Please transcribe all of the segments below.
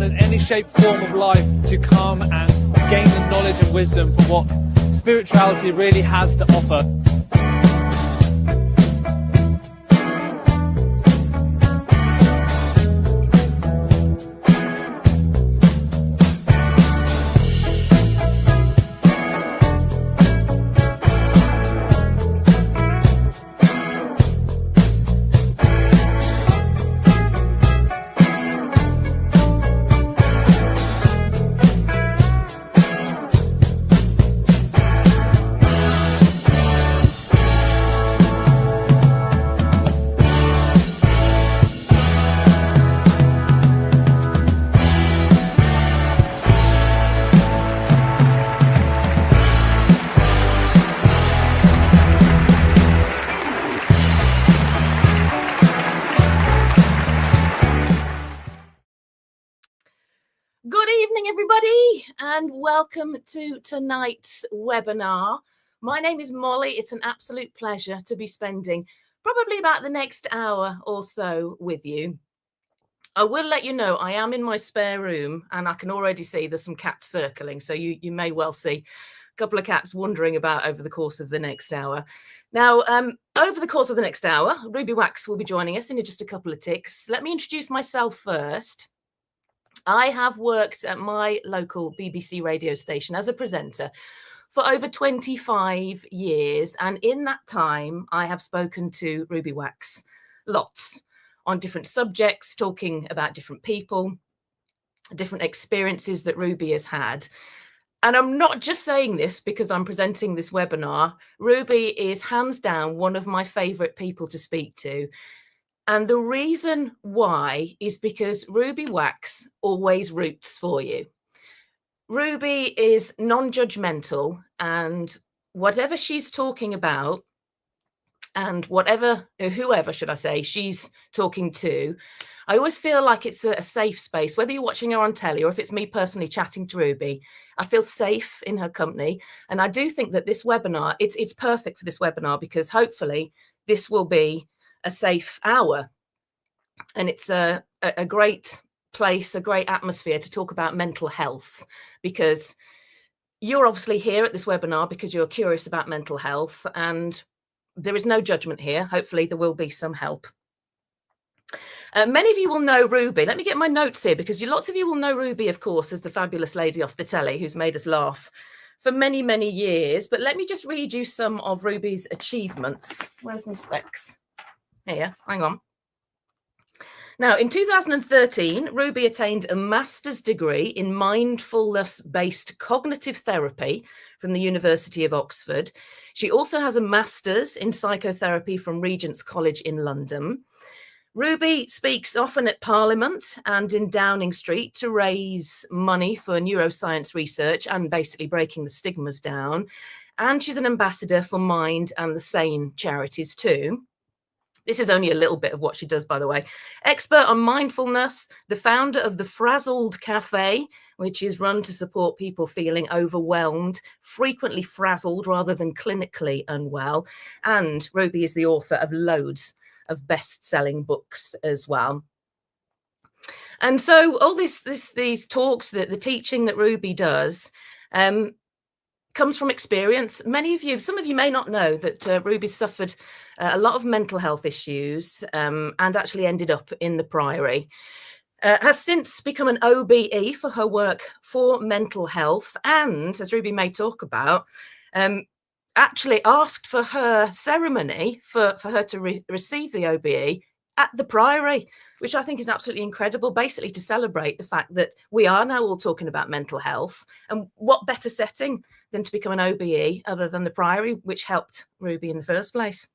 anyone in any shape, form of life to come and gain the knowledge and wisdom for what spirituality really has to offer. Good evening, everybody, and welcome to tonight's webinar. My name is Molly. It's an absolute pleasure to be spending probably about the next hour or so with you. I will let you know I am in my spare room and I can already see there's some cats circling, so you may well see a couple of cats wandering about over the course of the next hour. Now, over the course of the next hour, Ruby Wax will be joining us in just a couple of ticks. Let me introduce myself first. I have worked at my local BBC radio station as a presenter for over 25 years. And in that time, I have spoken to Ruby Wax lots on different subjects, talking about different people, different experiences that Ruby has had. And I'm not just saying this because I'm presenting this webinar. Ruby is hands down one of my favorite people to speak to. And the reason why is because Ruby Wax always roots for you. Ruby is non-judgmental, and whatever she's talking about and whoever should I say, she's talking to, I always feel like it's a safe space, whether you're watching her on telly or if it's me personally chatting to Ruby. I feel safe in her company. And I do think that this webinar, it's perfect for this webinar because hopefully this will be a safe hour. And it's a great place, a great atmosphere to talk about mental health, because you're obviously here at this webinar because you're curious about mental health, and there is no judgment here. Hopefully there will be some help. Many of you will know Ruby. Let me get my notes here, because lots of you will know Ruby, of course, as the fabulous lady off the telly who's made us laugh for many, many years. But let me just read you some of Ruby's achievements. Where's my specs? Here, hang on. Now, in 2013, Ruby attained a master's degree in mindfulness-based cognitive therapy from the University of Oxford. She also has a master's in psychotherapy from Regent's College in London. Ruby speaks often at Parliament and in Downing Street to raise money for neuroscience research and basically breaking the stigmas down. And she's an ambassador for Mind and the Sane charities too. This is only a little bit of what she does, by the way. Expert on mindfulness, the founder of the Frazzled Cafe, which is run to support people feeling overwhelmed, frequently frazzled rather than clinically unwell. And Ruby is the author of loads of best-selling books as well. And so all these talks, the teaching that Ruby does, comes from experience. Some of you may not know that Ruby suffered a lot of mental health issues and actually ended up in the Priory. Has since become an OBE for her work for mental health, and, as Ruby may talk about, actually asked for her ceremony for her to receive the OBE at the Priory, which I think is absolutely incredible, basically to celebrate the fact that we are now all talking about mental health. And what better setting than to become an OBE other than the Priory, which helped Ruby in the first place.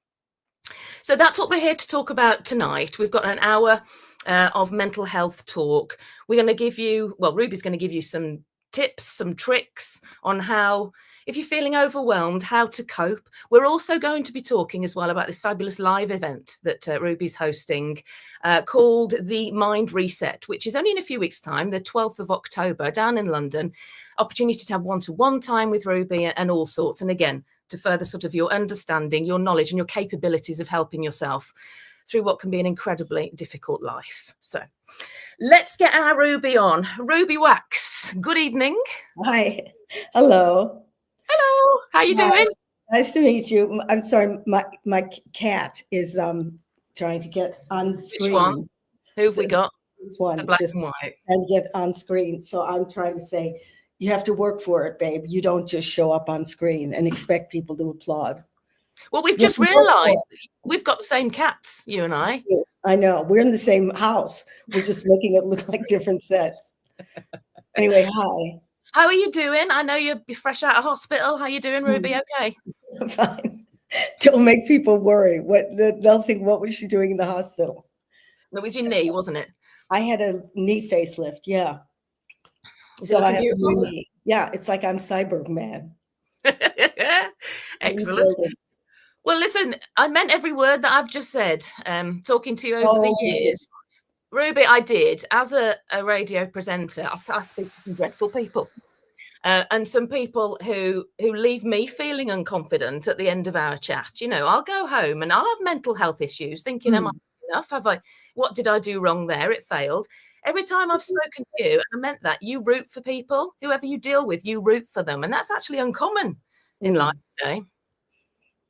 So that's what we're here to talk about tonight. We've got an hour of mental health talk. We're going to give you, well, Ruby's going to give you some tips, some tricks on how, if you're feeling overwhelmed, how to cope. We're also going to be talking as well about this fabulous live event that Ruby's hosting called the Mind Reset, which is only in a few weeks' time, the 12th of October, down in London. Opportunity to have one-to-one time with Ruby and all sorts. And again, to further sort of your understanding, your knowledge and your capabilities of helping yourself through what can be an incredibly difficult life. So let's get our Ruby on. Ruby Wax, good evening. Hi. Hello. Hello. How you doing? Nice to meet you. I'm sorry, my cat is trying to get on screen. Which one? Who have we got? This one. The black and white. And get on screen. So I'm trying to say, you have to work for it, babe. You don't just show up on screen and expect people to applaud. Well, we've just realised we've got the same cats, you and I. I know. We're in the same house. We're just making it look like different sets. Anyway, hi. How are you doing? I know you're fresh out of hospital. How you doing, Ruby? Okay. Fine. Don't make people worry. They'll think, what was she doing in the hospital? That was your knee, wasn't it? I had a knee facelift. Yeah. Is it looking beautiful? Yeah, it's like I'm cyborg man. Excellent. Well, listen, I meant every word that I've just said. Talking to you over the years, Ruby, I did as a radio presenter. I speak to some dreadful people. And some people who leave me feeling unconfident at the end of our chat. You know, I'll go home and I'll have mental health issues thinking, am I enough? What did I do wrong there? It failed. Every time I've spoken to you, I meant that you root for people, whoever you deal with, you root for them. And that's actually uncommon in life today.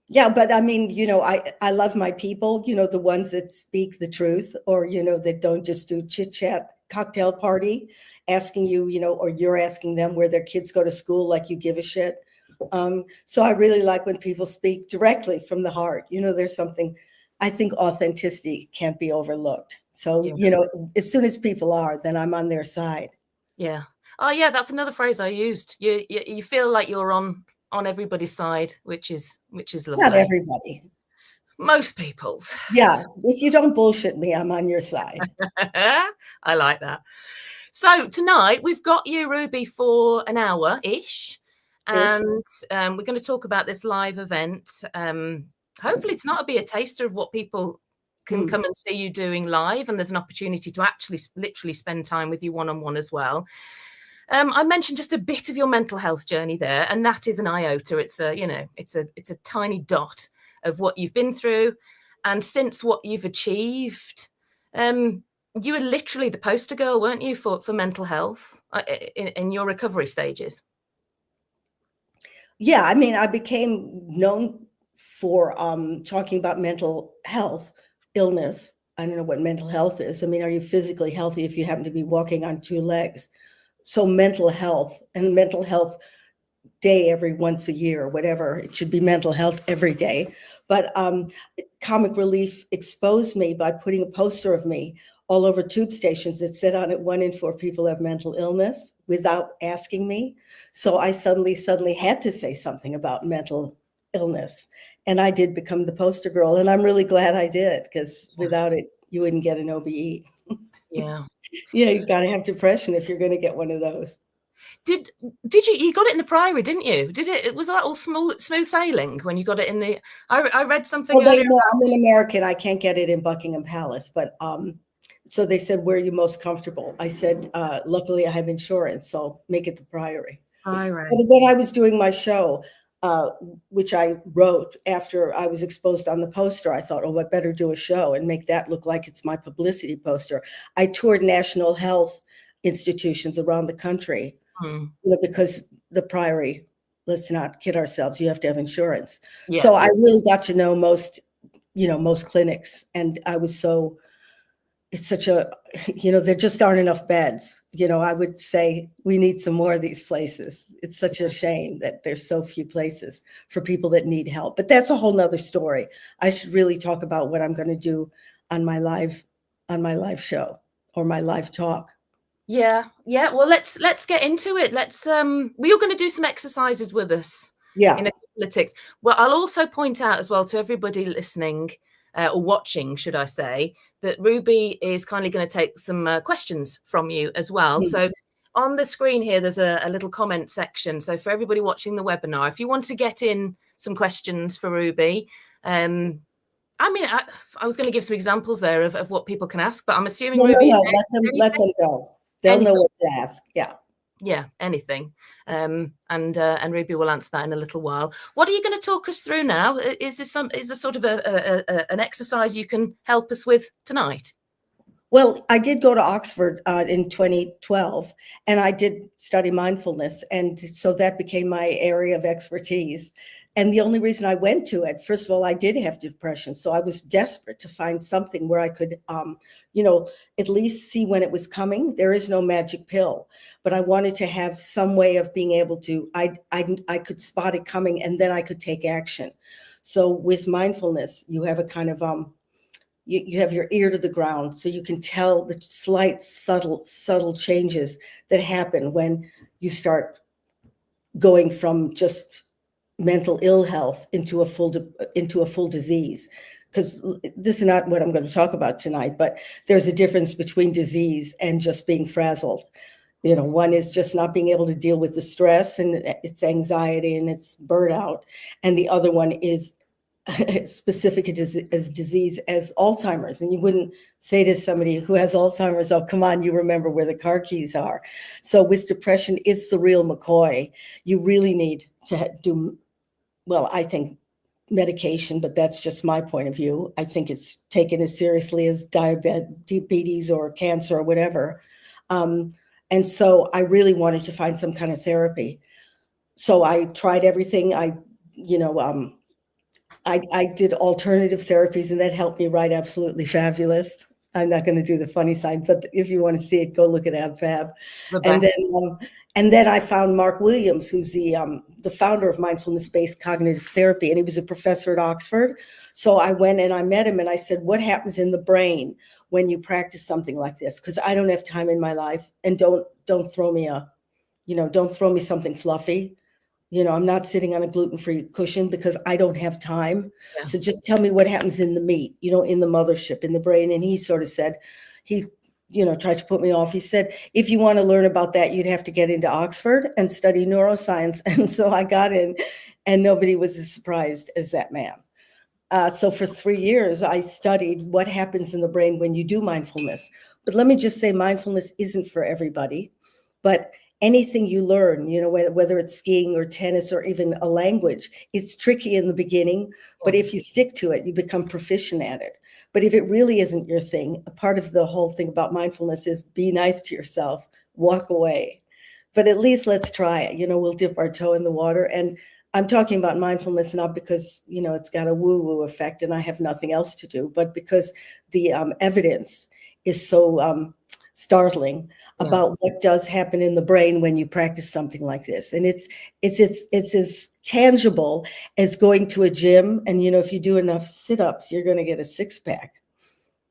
Yeah, but I mean, you know, I love my people, you know, the ones that speak the truth, or, you know, that don't just do chit chat cocktail party asking you, you know, or you're asking them where their kids go to school, like you give a shit. So I really like when people speak directly from the heart. You know, there's something, I think authenticity can't be overlooked. So, you know, as soon as people are, then I'm on their side. Yeah. Oh, yeah, that's another phrase I used. You feel like you're on everybody's side, which is lovely. Not everybody. Most people's. Yeah. If you don't bullshit me, I'm on your side. I like that. So tonight we've got you, Ruby, for an hour-ish. And we're going to talk about this live event. Hopefully it's not to be a taster of what people can come and see you doing live. And there's an opportunity to actually literally spend time with you one-on-one as well. I mentioned just a bit of your mental health journey there, and that is an iota. It's a tiny dot of what you've been through, and since what you've achieved. You were literally the poster girl, weren't you, for mental health in your recovery stages? Yeah, I mean, I became known for talking about mental health, illness. I don't know what mental health is. I mean, are you physically healthy if you happen to be walking on two legs? So mental health, and mental health day every once a year, or whatever. It should be mental health every day. But Comic Relief exposed me by putting a poster of me all over tube stations that said on it, 1 in 4 people have mental illness, without asking me. So I suddenly had to say something about mental illness. And I did become the poster girl. And I'm really glad I did, because without it, you wouldn't get an OBE. Yeah. You know, you've got to have depression if you're going to get one of those. Did you got it in the Priory, didn't you? Was that all smooth sailing when you got it in the? I read something. Well, no, I'm an American. I can't get it in Buckingham Palace, but so they said, where are you most comfortable? I said, luckily I have insurance, so make it the Priory. Priory. But when I was doing my show, which I wrote after I was exposed on the poster, I thought, oh, I better do a show and make that look like it's my publicity poster. I toured national health institutions around the country, you know, because the Priory, let's not kid ourselves, you have to have insurance. Yeah. So I really got to know most clinics. And I was it's such a, you know, there just aren't enough beds. You know, I would say we need some more of these places. It's such a shame that there's so few places for people that need help. But that's a whole nother story. I should really talk about what I'm going to do on my live show or my live talk. Yeah. Well, let's get into it. You're going to do some exercises with us. Yeah. In a couple of ticks. Well, I'll also point out as well to everybody listening, or watching, should I say, that Ruby is kindly going to take some questions from you as well. So on the screen here, there's a little comment section. So for everybody watching the webinar, if you want to get in some questions for Ruby, I mean, I was going to give some examples there of what people can ask, but I'm assuming Ruby. No, let them go. They'll know what to ask. Yeah. Yeah, anything. And Ruby will answer that in a little while. What are you going to talk us through now? Is this sort of an exercise you can help us with tonight? Well, I did go to Oxford in 2012, and I did study mindfulness. And so that became my area of expertise. And the only reason I went to it, first of all, I did have depression. So I was desperate to find something where I could, at least see when it was coming. There is no magic pill, but I wanted to have some way of being able to, I could spot it coming, and then I could take action. So with mindfulness, you have a kind of, you have your ear to the ground, so you can tell the slight, subtle changes that happen when you start going from just mental ill health into a full disease. Because this is not what I'm going to talk about tonight, but there's a difference between disease and just being frazzled. One is just not being able to deal with the stress and its anxiety and its burnout, and the other one is specific as disease as Alzheimer's. And you wouldn't say to somebody who has Alzheimer's, oh, come on, you remember where the car keys are. So with depression, it's the real McCoy. You really need to do, well, I think medication, but that's just my point of view. I think it's taken as seriously as diabetes or cancer or whatever. And so I really wanted to find some kind of therapy. So I tried everything. I did alternative therapies, and that helped me write absolutely fabulous. I'm not going to do the funny side, but if you want to see it, go look at AbFab. And then I found Mark Williams, who's the founder of mindfulness-based cognitive therapy, and he was a professor at Oxford. So I went and I met him, and I said, "What happens in the brain when you practice something like this? Because I don't have time in my life, and don't throw me don't throw me something fluffy. I'm not sitting on a gluten-free cushion because I don't have time. Yeah. So just tell me what happens in the meat, in the mothership, in the brain." And he sort of said, he tried to put me off. He said, if you want to learn about that, you'd have to get into Oxford and study neuroscience. And so I got in, and nobody was as surprised as that man. So for 3 years, I studied what happens in the brain when you do mindfulness. But let me just say, mindfulness isn't for everybody, but anything you learn, whether it's skiing or tennis or even a language, it's tricky in the beginning, but if you stick to it, you become proficient at it. But if it really isn't your thing, a part of the whole thing about mindfulness is be nice to yourself, walk away. But at least let's try it. We'll dip our toe in the water. And I'm talking about mindfulness not because, it's got a woo-woo effect and I have nothing else to do, but because the evidence is so startling about what does happen in the brain when you practice something like this. And it's as tangible as going to a gym. And, if you do enough sit-ups, you're going to get a six-pack.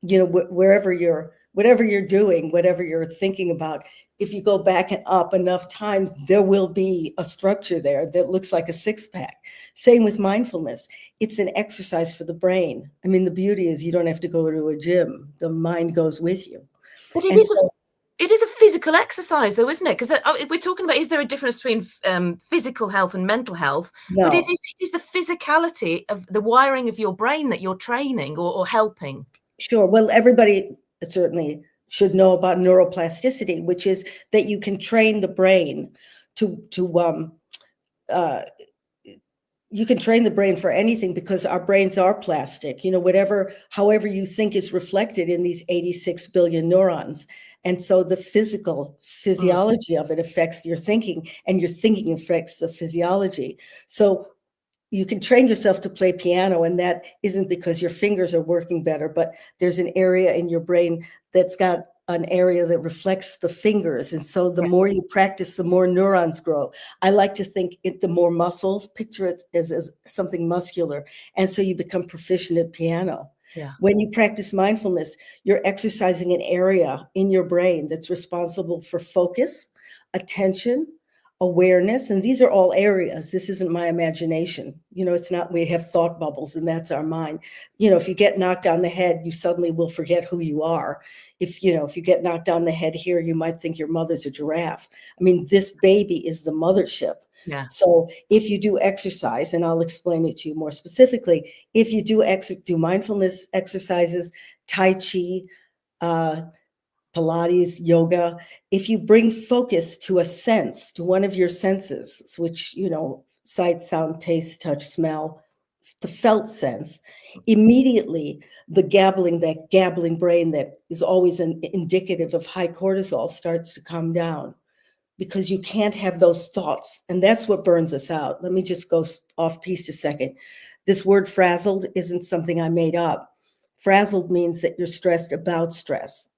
Whatever you're doing, whatever you're thinking about, if you go back and up enough times, there will be a structure there that looks like a six-pack. Same with mindfulness. It's an exercise for the brain. I mean, the beauty is you don't have to go to a gym. The mind goes with you. But it is a physical exercise, though, isn't it? Because we're talking about, is there a difference between physical health and mental health? No. But it is the physicality of the wiring of your brain that you're training or helping. Sure. Well, everybody certainly should know about neuroplasticity, which is that you can train the brain you can train the brain for anything because our brains are plastic, however you think is reflected in these 86 billion neurons. And so the physiology of it affects your thinking, and your thinking affects the physiology. So you can train yourself to play piano, and that isn't because your fingers are working better, but there's an area in your brain that's got an area that reflects the fingers. And so the more you practice, the more neurons grow. I like to think the more muscles, picture it as something muscular. And so you become proficient at piano. Yeah. When you practice mindfulness, you're exercising an area in your brain that's responsible for focus, attention, awareness. And these are all areas. This isn't my imagination. It's not, we have thought bubbles and that's our mind. If you get knocked on the head, you suddenly will forget who you are. If you get knocked on the head here, you might think your mother's a giraffe. I mean, this baby is the mothership. Yeah. So if you do exercise, and I'll explain it to you more specifically, if you do mindfulness exercises, Tai Chi, Pilates, yoga, if you bring focus to a sense, to one of your senses, which, sight, sound, taste, touch, smell, the felt sense, immediately that gabbling brain that is always indicative of high cortisol starts to calm down, because you can't have those thoughts. And that's what burns us out. Let me just go off piste a second. This word frazzled isn't something I made up. Frazzled means that you're stressed about stress.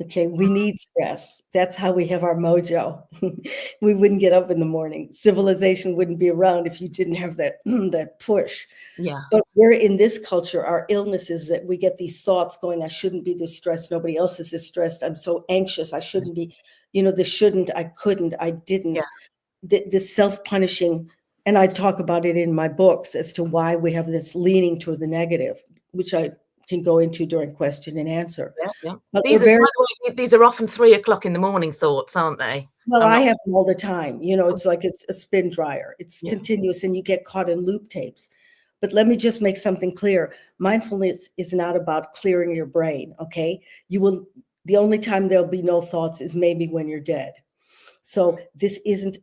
Okay, we need stress. That's how we have our mojo. We wouldn't get up in the morning. Civilization wouldn't be around if you didn't have that, that push. Yeah. But we're in this culture, our illness is that we get these thoughts going, I shouldn't be this stressed. Nobody else is this stressed. I'm so anxious. I shouldn't be, this shouldn't, I couldn't, I didn't. Yeah. This self-punishing, and I talk about it in my books as to why we have this leaning toward the negative, which I can go into during question and answer. Yeah. But These are often 3 o'clock in the morning thoughts, aren't they? well, I have them all the time. It's like it's a spin dryer. It's Yeah. continuous, and you get caught in loop tapes. But let me just make something clear. Mindfulness is not about clearing your brain, okay? The only time there'll be no thoughts is maybe when you're dead. So this isn't,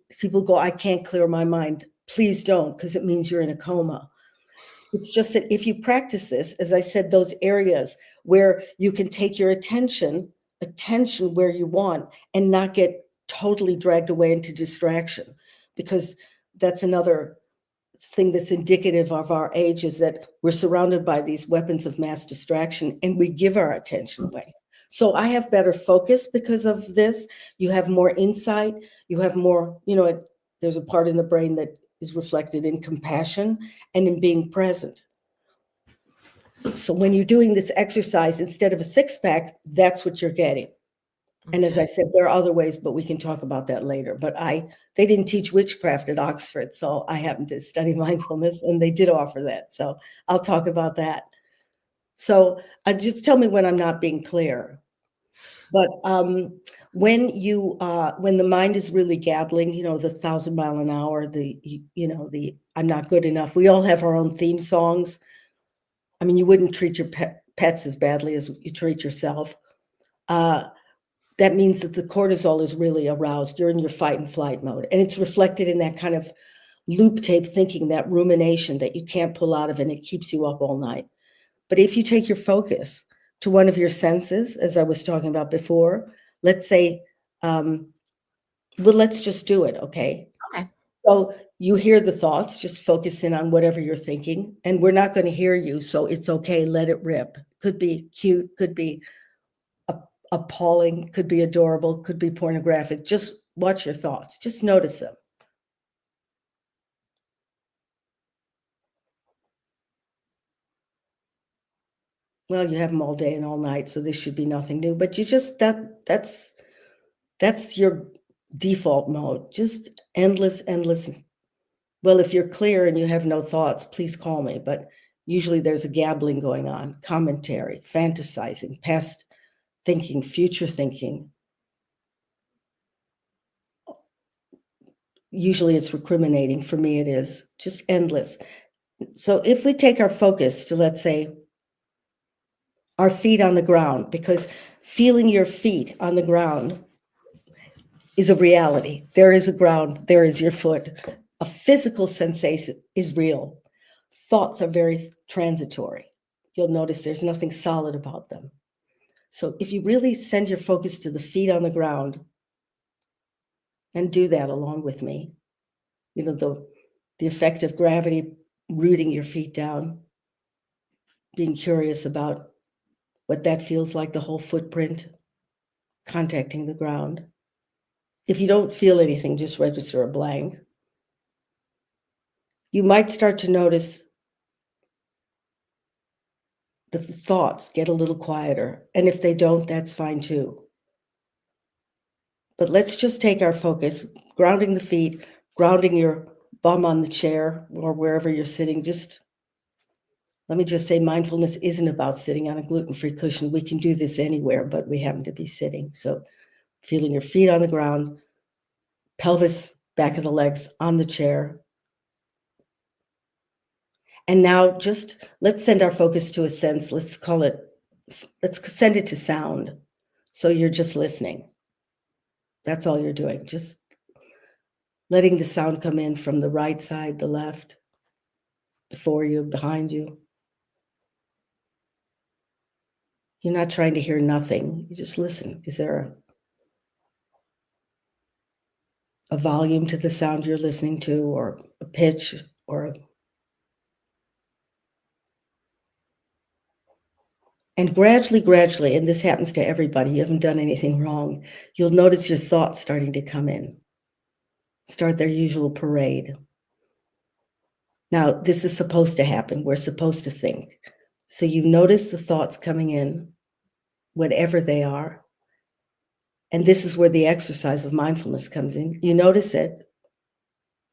people go, I can't clear my mind. Please don't, because it means you're in a coma. It's just that if you practice this, as I said, those areas where you can take your attention where you want and not get totally dragged away into distraction, because that's another thing that's indicative of our age, is that we're surrounded by these weapons of mass distraction and we give our attention away. So I have better focus because of this. You have more insight. You have more, there's a part in the brain that is reflected in compassion and in being present. So when you're doing this exercise, instead of a 6-pack, that's what you're getting. And as I said, there are other ways, but we can talk about that later. But they didn't teach witchcraft at Oxford, so I happened to study mindfulness, and they did offer that. So I'll talk about that. So just tell me when I'm not being clear. But when the mind is really gabbling, the 1,000 mile an hour, the I'm not good enough. We all have our own theme songs. I mean, you wouldn't treat your pets as badly as you treat yourself. That means that the cortisol is really aroused. You're in your fight and flight mode. And it's reflected in that kind of loop tape thinking, that rumination that you can't pull out of, and it keeps you up all night. But if you take your focus to one of your senses, as I was talking about before, let's say, let's just do it, okay? Okay. So you hear the thoughts, just focus in on whatever you're thinking, and we're not going to hear you, so it's okay, let it rip. Could be cute, could be appalling, could be adorable, could be pornographic. Just watch your thoughts, just notice them. Well, you have them all day and all night, so this should be nothing new, but you just, that's your default mode, just endless. Well, if you're clear and you have no thoughts, please call me, but usually there's a gabbling going on, commentary, fantasizing, past thinking, future thinking. Usually it's recriminating. For me, it is just endless. So if we take our focus to, let's say, our feet on the ground, because feeling your feet on the ground is a reality. There is a ground, there is your foot. A physical sensation is real. Thoughts are very transitory. You'll notice there's nothing solid about them. So if you really send your focus to the feet on the ground, and do that along with me, the effect of gravity rooting your feet down, being curious about what that feels like, the whole footprint, contacting the ground. If you don't feel anything, just register a blank. You might start to notice that the thoughts get a little quieter. And if they don't, that's fine too. But let's just take our focus, grounding the feet, grounding your bum on the chair or wherever you're sitting. Just let me just say, mindfulness isn't about sitting on a gluten-free cushion. We can do this anywhere, but we happen to be sitting. So feeling your feet on the ground, pelvis, back of the legs on the chair. And now let's send our focus to a sense. Let's send it to sound. So you're just listening. That's all you're doing. Just letting the sound come in from the right side, the left, before you, behind you. You're not trying to hear nothing. You just listen. Is there a volume to the sound you're listening to, or a pitch, or and gradually, and this happens to everybody, you haven't done anything wrong, you'll notice your thoughts starting to come in, start their usual parade. Now, this is supposed to happen. We're supposed to think. So you notice the thoughts coming in, whatever they are. And this is where the exercise of mindfulness comes in. You notice it.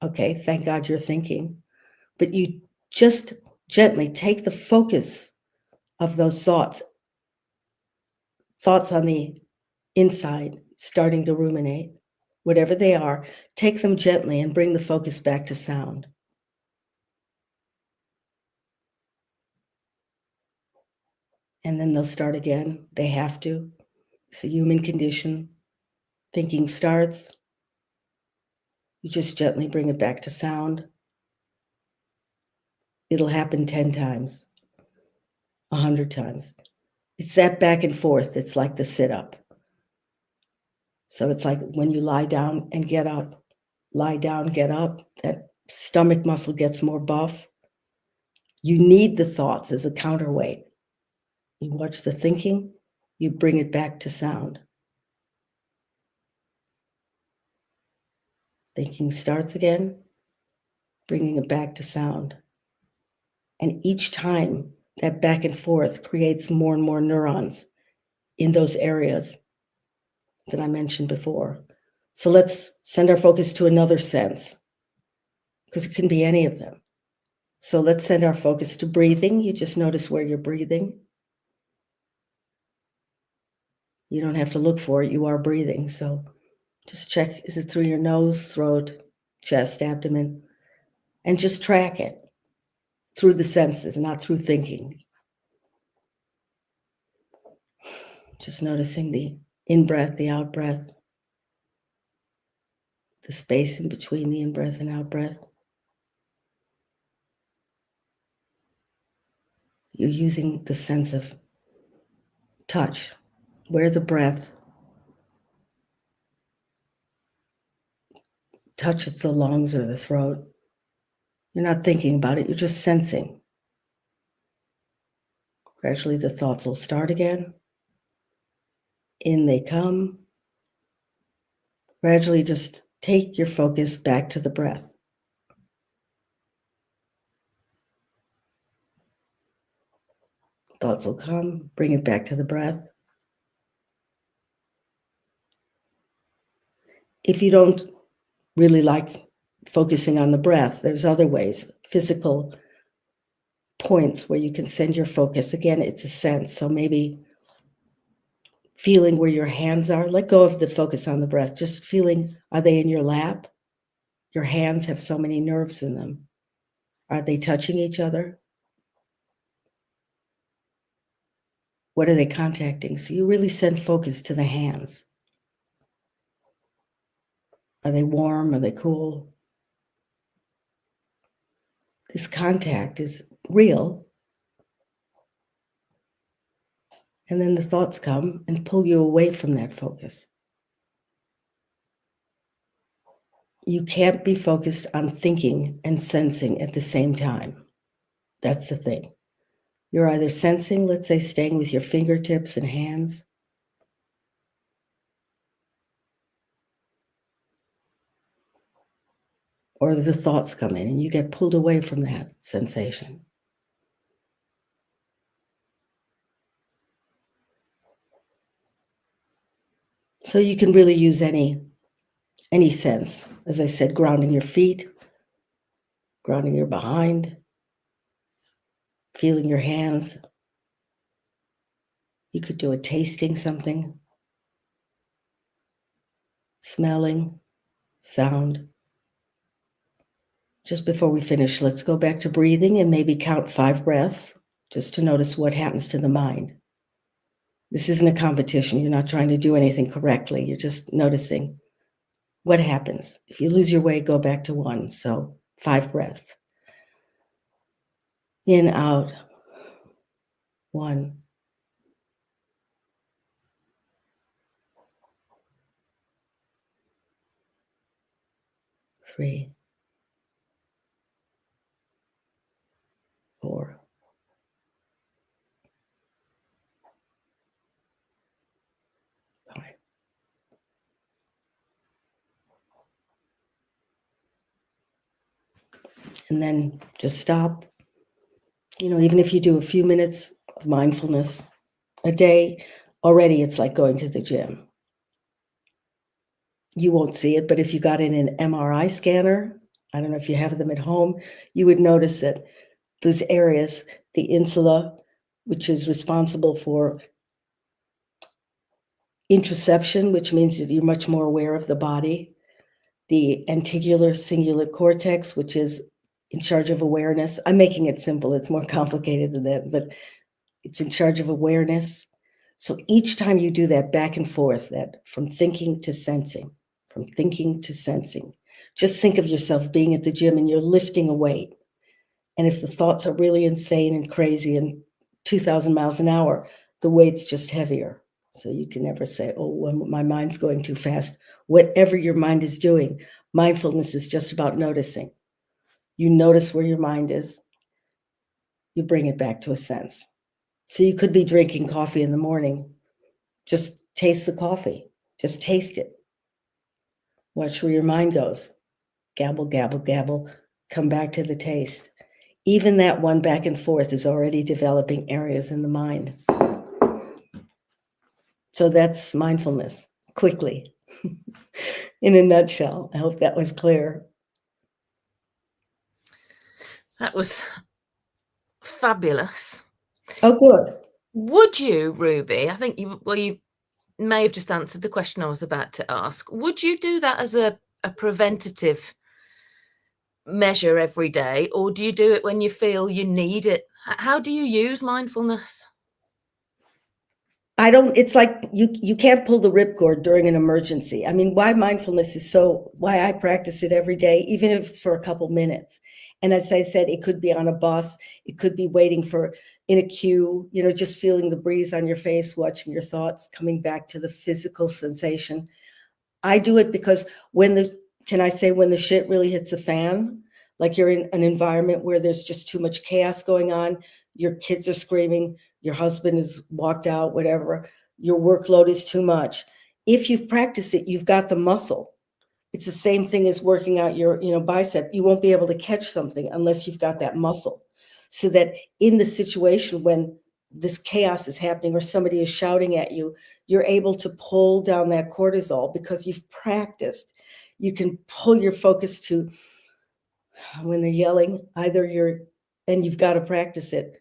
Okay, thank God you're thinking. But you just gently take the focus of those thoughts on the inside, starting to ruminate, whatever they are, take them gently and bring the focus back to sound. And then they'll start again. They have to. It's a human condition. Thinking starts. You just gently bring it back to sound. It'll happen 10 times, 100 times. It's that back and forth. It's like the sit-up. So it's like when you lie down and get up, lie down, get up, that stomach muscle gets more buff. You need the thoughts as a counterweight. You watch the thinking, you bring it back to sound. Thinking starts again, bringing it back to sound. And each time, that back and forth creates more and more neurons in those areas that I mentioned before. So let's send our focus to another sense, because it can be any of them. So let's send our focus to breathing. You just notice where you're breathing. You don't have to look for it. You are breathing. So just check, is it through your nose, throat, chest, abdomen? And just track it through the senses, not through thinking. Just noticing the in-breath, the out-breath, the space in between the in-breath and out-breath. You're using the sense of touch, where the breath touches the lungs or the throat. You're not thinking about it, you're just sensing. Gradually the thoughts will start again. In they come. Gradually just take your focus back to the breath. Thoughts will come, bring it back to the breath. If you don't really like focusing on the breath, there's other ways, physical points where you can send your focus. Again, it's a sense. So maybe feeling where your hands are, let go of the focus on the breath, just feeling, are they in your lap? Your hands have so many nerves in them. Are they touching each other? What are they contacting? So you really send focus to the hands. Are they warm? Are they cool? This contact is real. And then the thoughts come and pull you away from that focus. You can't be focused on thinking and sensing at the same time. That's the thing. You're either sensing, let's say, staying with your fingertips and hands, or the thoughts come in and you get pulled away from that sensation. So you can really use any sense. As I said, grounding your feet, grounding your behind, feeling your hands. You could do a tasting something, smelling, sound. Just before we finish, let's go back to breathing and maybe count 5 breaths just to notice what happens to the mind. This isn't a competition. You're not trying to do anything correctly. You're just noticing what happens. If you lose your way, go back to 1. So 5 breaths. In, out. 1. 3. 4. 5. And then just stop. Even if you do a few minutes of mindfulness a day, already it's like going to the gym. You won't see it, but if you got in an MRI scanner, I don't know if you have them at home, you would notice that those areas, the insula, which is responsible for interoception, which means that you're much more aware of the body, the anterior cingulate cortex, which is in charge of awareness. I'm making it simple. It's more complicated than that, but it's in charge of awareness. So each time you do that back and forth, that from thinking to sensing, just think of yourself being at the gym and you're lifting a weight. And if the thoughts are really insane and crazy and 2,000 miles an hour, the weight's just heavier. So you can never say, oh, my mind's going too fast. Whatever your mind is doing, mindfulness is just about noticing. You notice where your mind is. You bring it back to a sense. So you could be drinking coffee in the morning. Just taste the coffee. Just taste it. Watch where your mind goes. Gabble, gabble, gabble. Come back to the taste. Even that one back and forth is already developing areas in the mind. So that's mindfulness, quickly, in a nutshell. I hope that was clear. That was fabulous. Oh, good. Would you, Ruby, I think you may have just answered the question I was about to ask. Would you do that as a preventative measure every day, or do you do it when you feel you need it? How do you use mindfulness? It's like you can't pull the ripcord during an emergency. I mean, why mindfulness is why I practice it every day, even if it's for a couple minutes. And as I said, it could be on a bus, it could be waiting in a queue, just feeling the breeze on your face, watching your thoughts, coming back to the physical sensation. I do it because when the shit really hits the fan, like you're in an environment where there's just too much chaos going on, your kids are screaming, your husband is walked out, whatever, your workload is too much. If you've practiced it, you've got the muscle. It's the same thing as working out your, bicep. You won't be able to catch something unless you've got that muscle. So that in the situation when this chaos is happening or somebody is shouting at you, you're able to pull down that cortisol because you've practiced. You can pull your focus to when they're yelling, and you've got to practice it.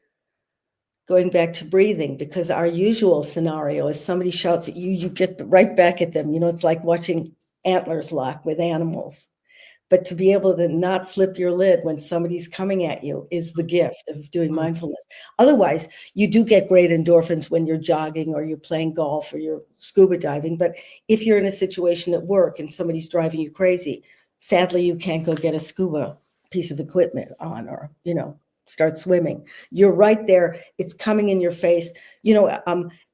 Going back to breathing, because our usual scenario is somebody shouts at you, you get right back at them. It's like watching antlers lock with animals. But to be able to not flip your lid when somebody's coming at you is the gift of doing mindfulness. Otherwise, you do get great endorphins when you're jogging or you're playing golf or you're scuba diving. But if you're in a situation at work and somebody's driving you crazy, sadly, you can't go get a scuba piece of equipment on or, start swimming. You're right there. It's coming in your face.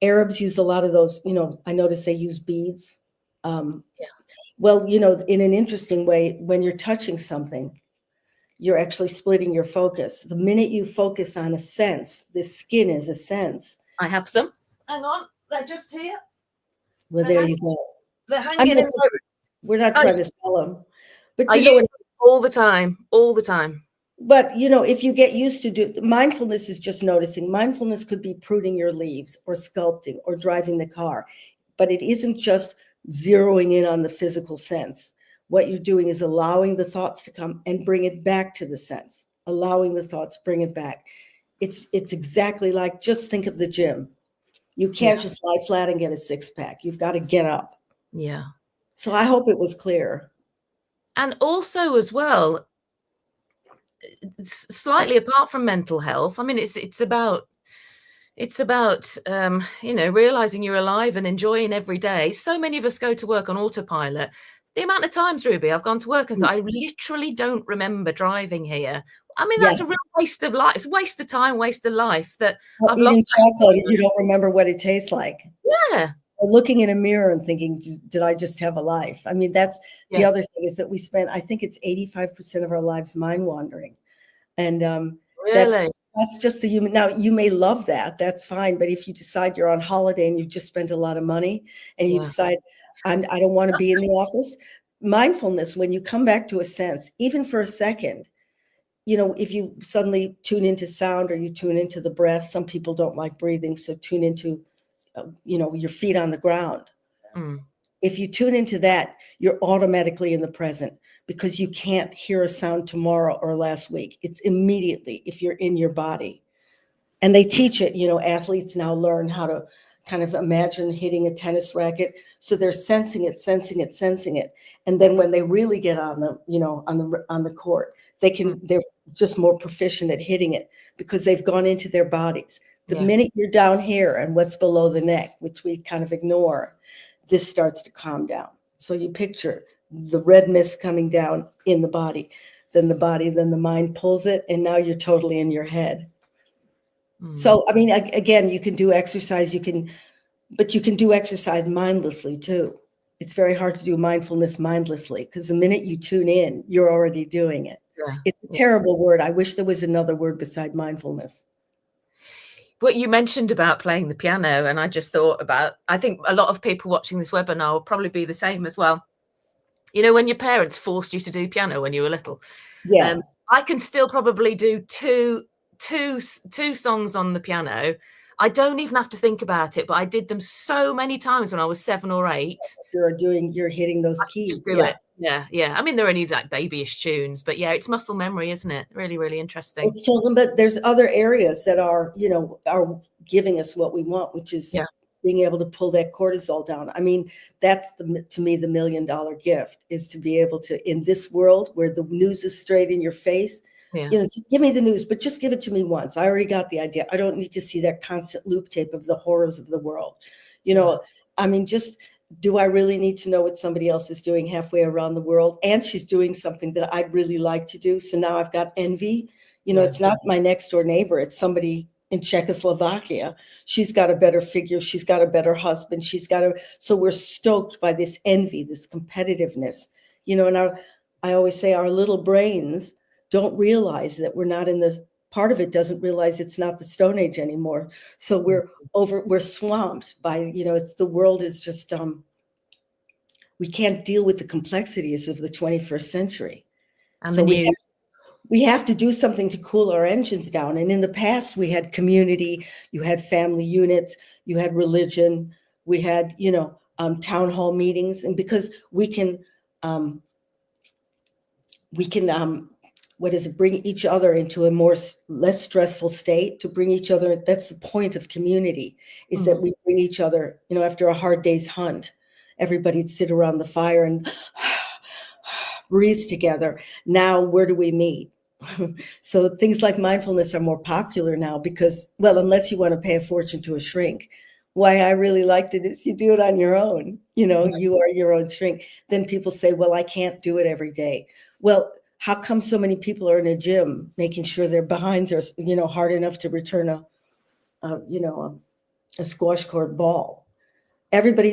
Arabs use a lot of those, I notice they use beads. Well, in an interesting way, when you're touching something, you're actually splitting your focus. The minute you focus on a sense, the skin is a sense. I have some. Hang on. They're just here. Well, there you go. They're hanging. We're not trying to sell them. But I use it all the time. But, if you get used to mindfulness is just noticing. Mindfulness could be pruning your leaves or sculpting or driving the car. But it isn't just zeroing in on the physical sense. What you're doing is allowing the thoughts to come and bring it back to the sense. Allowing the thoughts, bring it back. It's exactly like, just think of the gym. You can't just lie flat and get a six-pack. You've got to get up. Yeah. So I hope it was clear. And also as well, slightly apart from mental health, I mean, it's about It's about, realizing you're alive and enjoying every day. So many of us go to work on autopilot. The amount of times, Ruby, I've gone to work and thought, I literally don't remember driving here. I mean, Yeah. that's a real waste of life. It's a waste of time, waste of life that Well, I've eating lost. chocolate, you don't remember what it tastes like. Yeah. Or looking in a mirror and thinking, did I just have a life? I mean, that's the other thing, is that we spend, I think it's 85% of our lives mind wandering. And Really? that's just the human. Now, you may love that. That's fine. But if you decide you're on holiday and you've just spent a lot of money and you decide, I don't want to be in the office, mindfulness, when you come back to a sense, even for a second, if you suddenly tune into sound or you tune into the breath, some people don't like breathing, so tune into, your feet on the ground. If you tune into that, you're automatically in the present, because you can't hear a sound tomorrow or last week. It's immediately if you're in your body. And they teach it, athletes now learn how to kind of imagine hitting a tennis racket. So they're sensing it. And then when they really get on the court, they're just more proficient at hitting it because they've gone into their bodies. The minute you're down here and what's below the neck, which we kind of ignore, this starts to calm down. So you picture the red mist coming down in the body, then the mind pulls it, and now you're totally in your head. So, I mean, again, you can do exercise, but you can do exercise mindlessly too. It's very hard to do mindfulness mindlessly, because the minute you tune in, you're already doing it. It's a terrible word. I wish there was another word beside mindfulness. What you mentioned about playing the piano, and I just thought about, I think a lot of people watching this webinar will probably be the same as well. When your parents forced you to do piano when you were little. Yeah. I can still probably do two songs on the piano. I don't even have to think about it, but I did them so many times when I was 7 or 8. You're hitting those keys. It. Yeah. I mean, they're only like babyish tunes, but yeah, it's muscle memory, isn't it? Really, really interesting. It's children, but there's other areas that are giving us what we want, which is being able to pull that cortisol down. I mean, that's to me, the $1 million gift, is to be able to, in this world where the news is straight in your face, give me the news, but just give it to me once. I already got the idea. I don't need to see that constant loop tape of the horrors of the world. I mean, do I really need to know what somebody else is doing halfway around the world? And she's doing something that I'd really like to do. So now I've got envy. It's not my next door neighbor. It's somebody in Czechoslovakia. She's got a better figure. She's got a better husband. So we're stoked by this envy, this competitiveness, and I always say our little brains don't realize that we're not in the part of it, doesn't realize it's not the Stone Age anymore. So we're swamped by, it's the world is just, we can't deal with the complexities of the 21st century. And so we have to do something to cool our engines down. And in the past, we had community, you had family units, you had religion, we had, town hall meetings. And because we can bring each other into a less stressful state, to bring each other. That's the point of community, is that we bring each other, after a hard day's hunt, everybody'd sit around the fire and breathe together. Now, where do we meet? So things like mindfulness are more popular now because, well, unless you want to pay a fortune to a shrink. Why I really liked it is you do it on your own. You are your own shrink. Then people say, well, I can't do it every day. Well, how come so many people are in a gym making sure their behinds are, hard enough to return a squash court ball?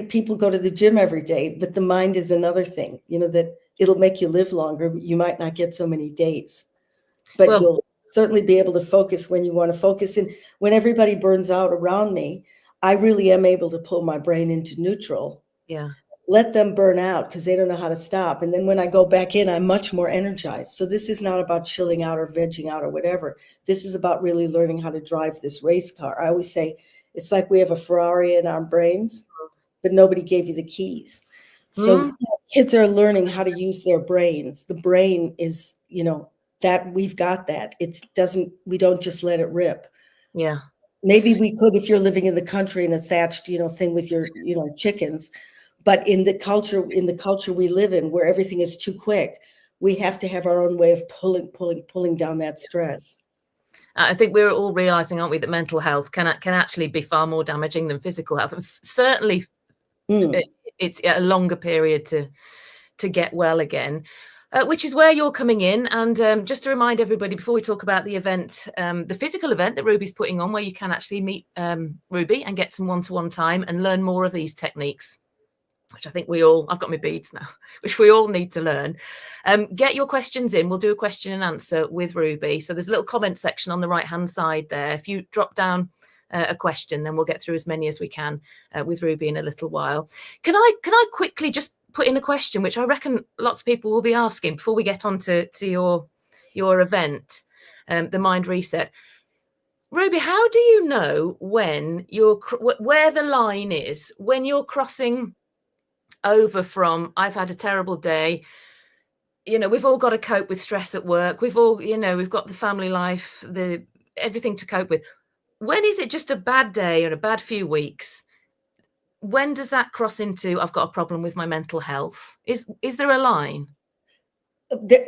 People go to the gym every day, but the mind is another thing, that it'll make you live longer. You might not get so many days, but you'll certainly be able to focus when you want to focus. And when everybody burns out around me, I really am able to pull my brain into neutral. Yeah. Let them burn out because they don't know how to stop. And then when I go back in, I'm much more energized. So this is not about chilling out or vegging out or whatever. This is about really learning how to drive this race car. I always say it's like we have a Ferrari in our brains, but nobody gave you the keys. So kids are learning how to use their brains. The brain is, that we've got that. We don't just let it rip. Yeah. Maybe we could if you're living in the country in a thatched, thing with your, chickens. But in the culture we live in, where everything is too quick, we have to have our own way of pulling down that stress. I think we're all realizing, aren't we, that mental health can actually be far more damaging than physical health. And certainly it's a longer period to get well again, which is where you're coming in. And just to remind everybody, before we talk about the event, the physical event that Ruby's putting on, where you can actually meet Ruby and get some one-to-one time and learn more of these techniques, which I think I've got my beads now, which we all need to learn. Get your questions in. We'll do a question and answer with Ruby. So there's a little comment section on the right-hand side there. If you drop down a question, then we'll get through as many as we can with Ruby in a little while. Can I quickly just put in a question, which I reckon lots of people will be asking before we get on to your event, the Mind Reset. Ruby, how do you know when where the line is when you're crossing over from I've had a terrible day, we've all got to cope with stress at work, we've got the family life, everything to cope with. When is it just a bad day or a bad few weeks? When does that cross into I've got a problem with my mental health? Is there a line?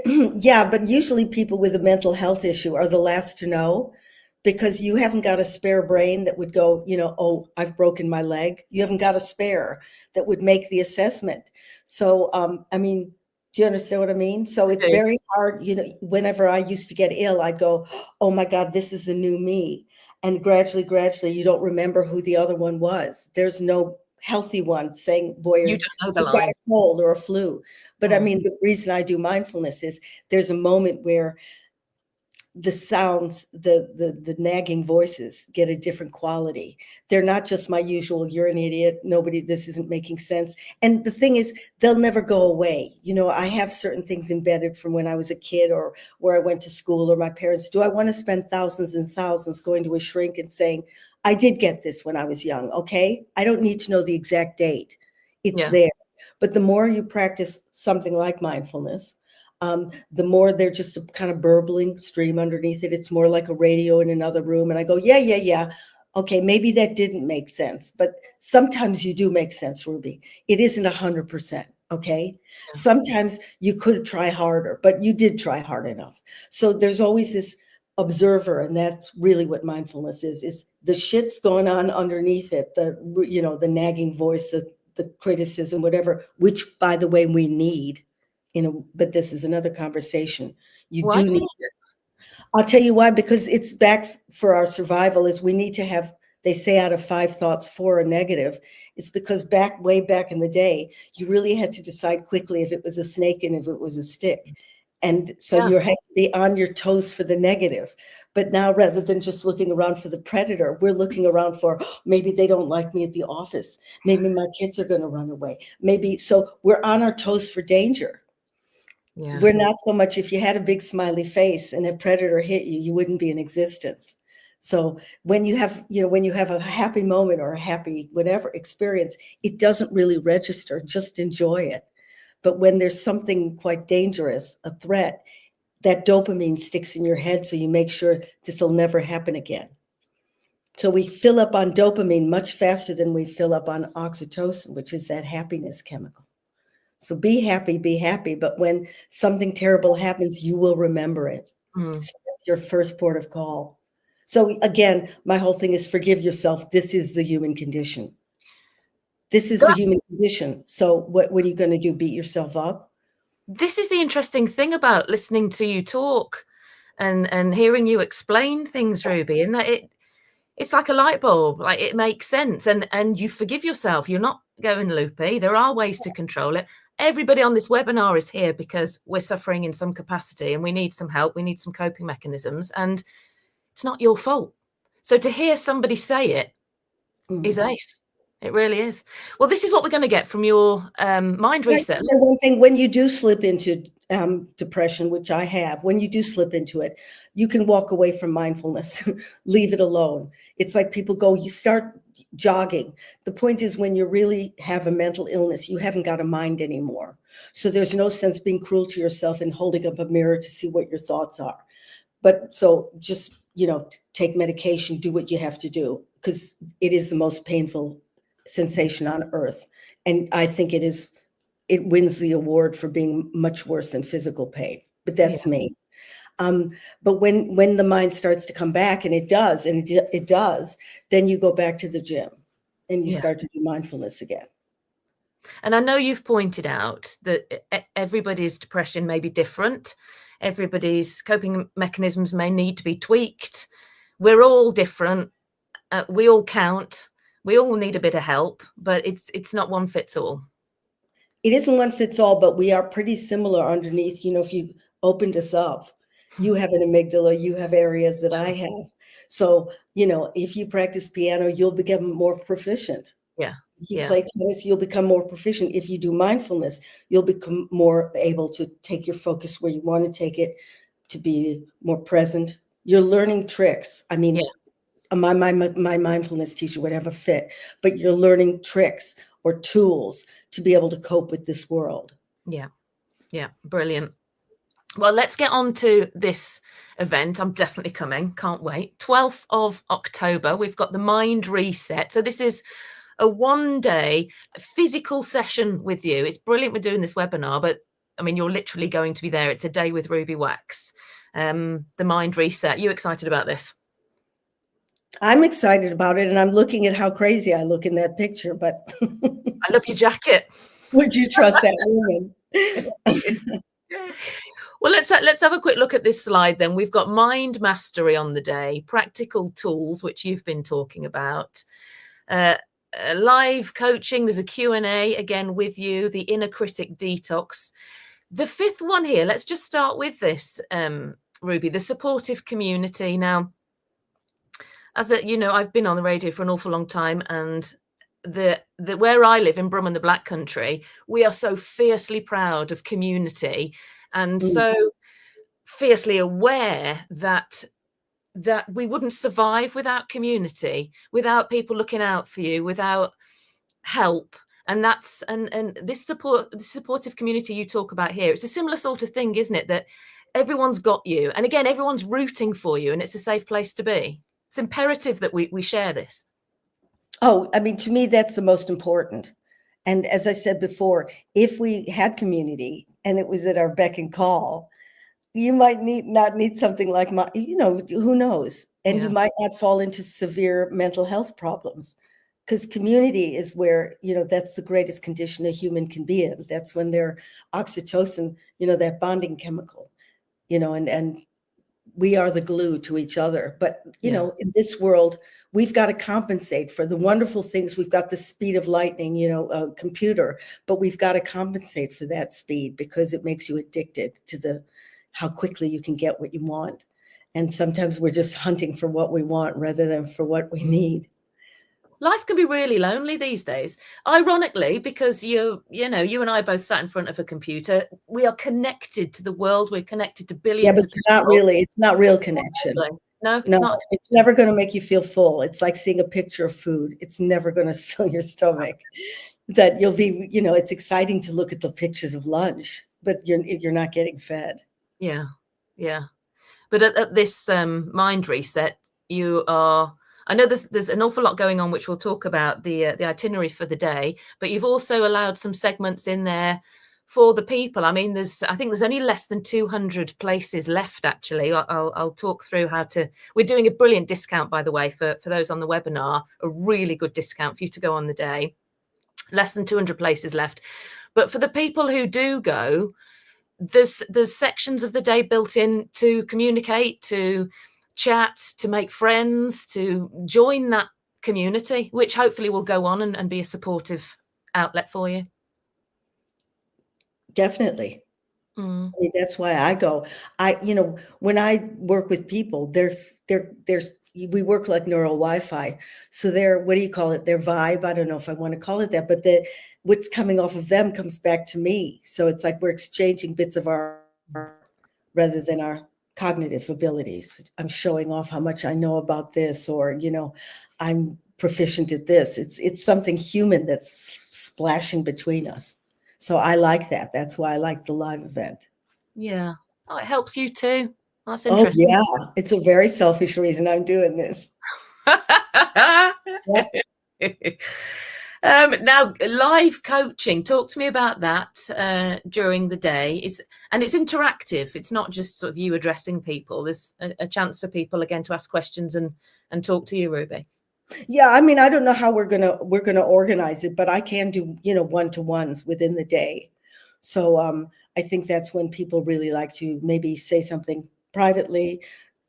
Yeah, but usually people with a mental health issue are the last to know, because you haven't got a spare brain that would go, oh, I've broken my leg. You haven't got a spare that would make the assessment. So, do you understand what I mean? So it's very hard, whenever I used to get ill, I'd go, oh my God, this is the new me. And gradually, you don't remember who the other one was. There's no healthy one saying, boy, you don't know the you've got line. a cold or a flu. But the reason I do mindfulness is there's a moment where the sounds, the nagging voices get a different quality. They're not just my usual, you're an idiot, this isn't making sense. And the thing is, they'll never go away. I have certain things embedded from when I was a kid or where I went to school or my parents. Do I want to spend thousands and thousands going to a shrink and saying, I did get this when I was young, okay? I don't need to know the exact date. It's there. But the more you practice something like mindfulness, the more they're just a kind of burbling stream underneath it. It's more like a radio in another room. And I go, yeah. Okay, maybe that didn't make sense. But sometimes you do make sense, Ruby. It isn't 100%, okay? Yeah. Sometimes you could try harder, but you did try hard enough. So there's always this observer, and that's really what mindfulness is the shit's going on underneath it, the nagging voice, the criticism, whatever, which, by the way, we need. But this is another conversation. Do need it. I'll tell you why, because it's back for our survival is we need to have, they say out of 5 thoughts, 4 are negative. It's because way back in the day, you really had to decide quickly if it was a snake and if it was a stick. And so you have to be on your toes for the negative. But now, rather than just looking around for the predator, we're looking around for, maybe they don't like me at the office. Maybe my kids are going to run away. So we're on our toes for danger. Yeah. We're not so much, if you had a big smiley face and a predator hit you, you wouldn't be in existence. So when you have a happy moment or a happy whatever experience, it doesn't really register, just enjoy it. But when there's something quite dangerous, a threat, that dopamine sticks in your head, so you make sure this will never happen again. So we fill up on dopamine much faster than we fill up on oxytocin, which is that happiness chemical. So be happy, but when something terrible happens, you will remember it. So that's your first port of call. So again, my whole thing is forgive yourself. This is the human condition. So what are you going to do? Beat yourself up? This is the interesting thing about listening to you talk and hearing you explain things, Ruby, in that it's like a light bulb, like it makes sense, and you forgive yourself. You're not going loopy. There are ways to control it. Everybody on this webinar is here because we're suffering in some capacity and we need some help. We need some coping mechanisms, and it's not your fault. So to hear somebody say it is ace. It really is. Well, this is what we're going to get from your mind reset. One thing, when you do slip into depression, which I have, when you do slip into it, you can walk away from mindfulness, leave it alone. It's like people go, you start jogging. The point is, when you really have a mental illness, you haven't got a mind anymore. So there's no sense being cruel to yourself and holding up a mirror to see what your thoughts are. But so just, take medication, do what you have to do, because it is the most painful sensation on earth. And I think it wins the award for being much worse than physical pain, but that's me. But when the mind starts to come back, and it does, then you go back to the gym and you start to do mindfulness again. And I know you've pointed out that everybody's depression may be different. Everybody's coping mechanisms may need to be tweaked. We're all different. We all count. We all need a bit of help, but it's not one fits all. It isn't one fits all, but we are pretty similar underneath. If you opened us up, you have an amygdala, you have areas that I have. So, if you practice piano, you'll become more proficient. Yeah. If you play tennis, you'll become more proficient. If you do mindfulness, you'll become more able to take your focus where you want to take it, to be more present. You're learning tricks. I mean, my mindfulness teacher would have a fit, but you're learning tricks or tools to be able to cope with this world. Yeah, brilliant. Well, let's get on to this event. I'm definitely coming. Can't wait. 12th of October, we've got the Mind Reset. So this is a one-day physical session with you. It's brilliant we're doing this webinar, but I mean, you're literally going to be there. It's a day with Ruby Wax. The Mind Reset. You excited about this? I'm excited about it, and I'm looking at how crazy I look in that picture, but I love your jacket. Would you trust that woman? Well, let's have a quick look at this slide then. We've got mind mastery on the day, practical tools, which you've been talking about, live coaching. There's a Q&A again with you, the inner critic detox. The fifth one here, let's just start with this, Ruby, the supportive community. Now, as I've been on the radio for an awful long time, and the where I live in Brum and the Black Country, we are so fiercely proud of community and so fiercely aware that we wouldn't survive without community, without people looking out for you, without help. And that's and this supportive community you talk about here, it's a similar sort of thing, isn't it? That everyone's got you, and again, everyone's rooting for you, and it's a safe place to be. It's imperative that we share this. Oh, I mean, to me, that's the most important. And as I said before, if we had community and it was at our beck and call, you might not need something like who knows? And you might not fall into severe mental health problems, because community is where, that's the greatest condition a human can be in. That's when they're oxytocin, that bonding chemical, and we are the glue to each other. But, in this world, we've got to compensate for the wonderful things. We've got the speed of lightning, a computer, but we've got to compensate for that speed, because it makes you addicted to how quickly you can get what you want. And sometimes we're just hunting for what we want rather than for what we need. Life can be really lonely these days, ironically, because you and I both sat in front of a computer. We are connected to the world. We're connected to billions. Yeah, but it's not real connection. No, it's not. It's never going to make you feel full. It's like seeing a picture of food. It's never going to fill your stomach. That you'll be, it's exciting to look at the pictures of lunch, but you're not getting fed. Yeah. But at this Mind Reset, you are. I know there's an awful lot going on, which we'll talk about the itinerary for the day, but you've also allowed some segments in there for the people. I mean, I think there's only less than 200 places left, actually. I'll talk through we're doing a brilliant discount, by the way, for those on the webinar, a really good discount for you to go on the day. Less than 200 places left. But for the people who do go, there's sections of the day built in to communicate, to chat, to make friends, to join that community, which hopefully will go on and be a supportive outlet for you. Definitely. I mean, that's why I go. When I work with people, we work like neural Wi-Fi. So what do you call it? Their vibe. I don't know if I want to call it that, but what's coming off of them comes back to me. So it's like we're exchanging bits of our rather than our cognitive abilities. I'm showing off how much I know about this, or, I'm proficient at this. It's something human that's splashing between us. So I like that. That's why I like the live event. Yeah. Oh, it helps you too. That's interesting. Oh, yeah. It's a very selfish reason I'm doing this. Now, live coaching. Talk to me about that during the day. And it's interactive. It's not just sort of you addressing people. There's a chance for people again to ask questions and talk to you, Ruby. Yeah, I mean, I don't know how we're gonna organize it, but I can do, one-to-ones within the day. So I think that's when people really like to maybe say something privately.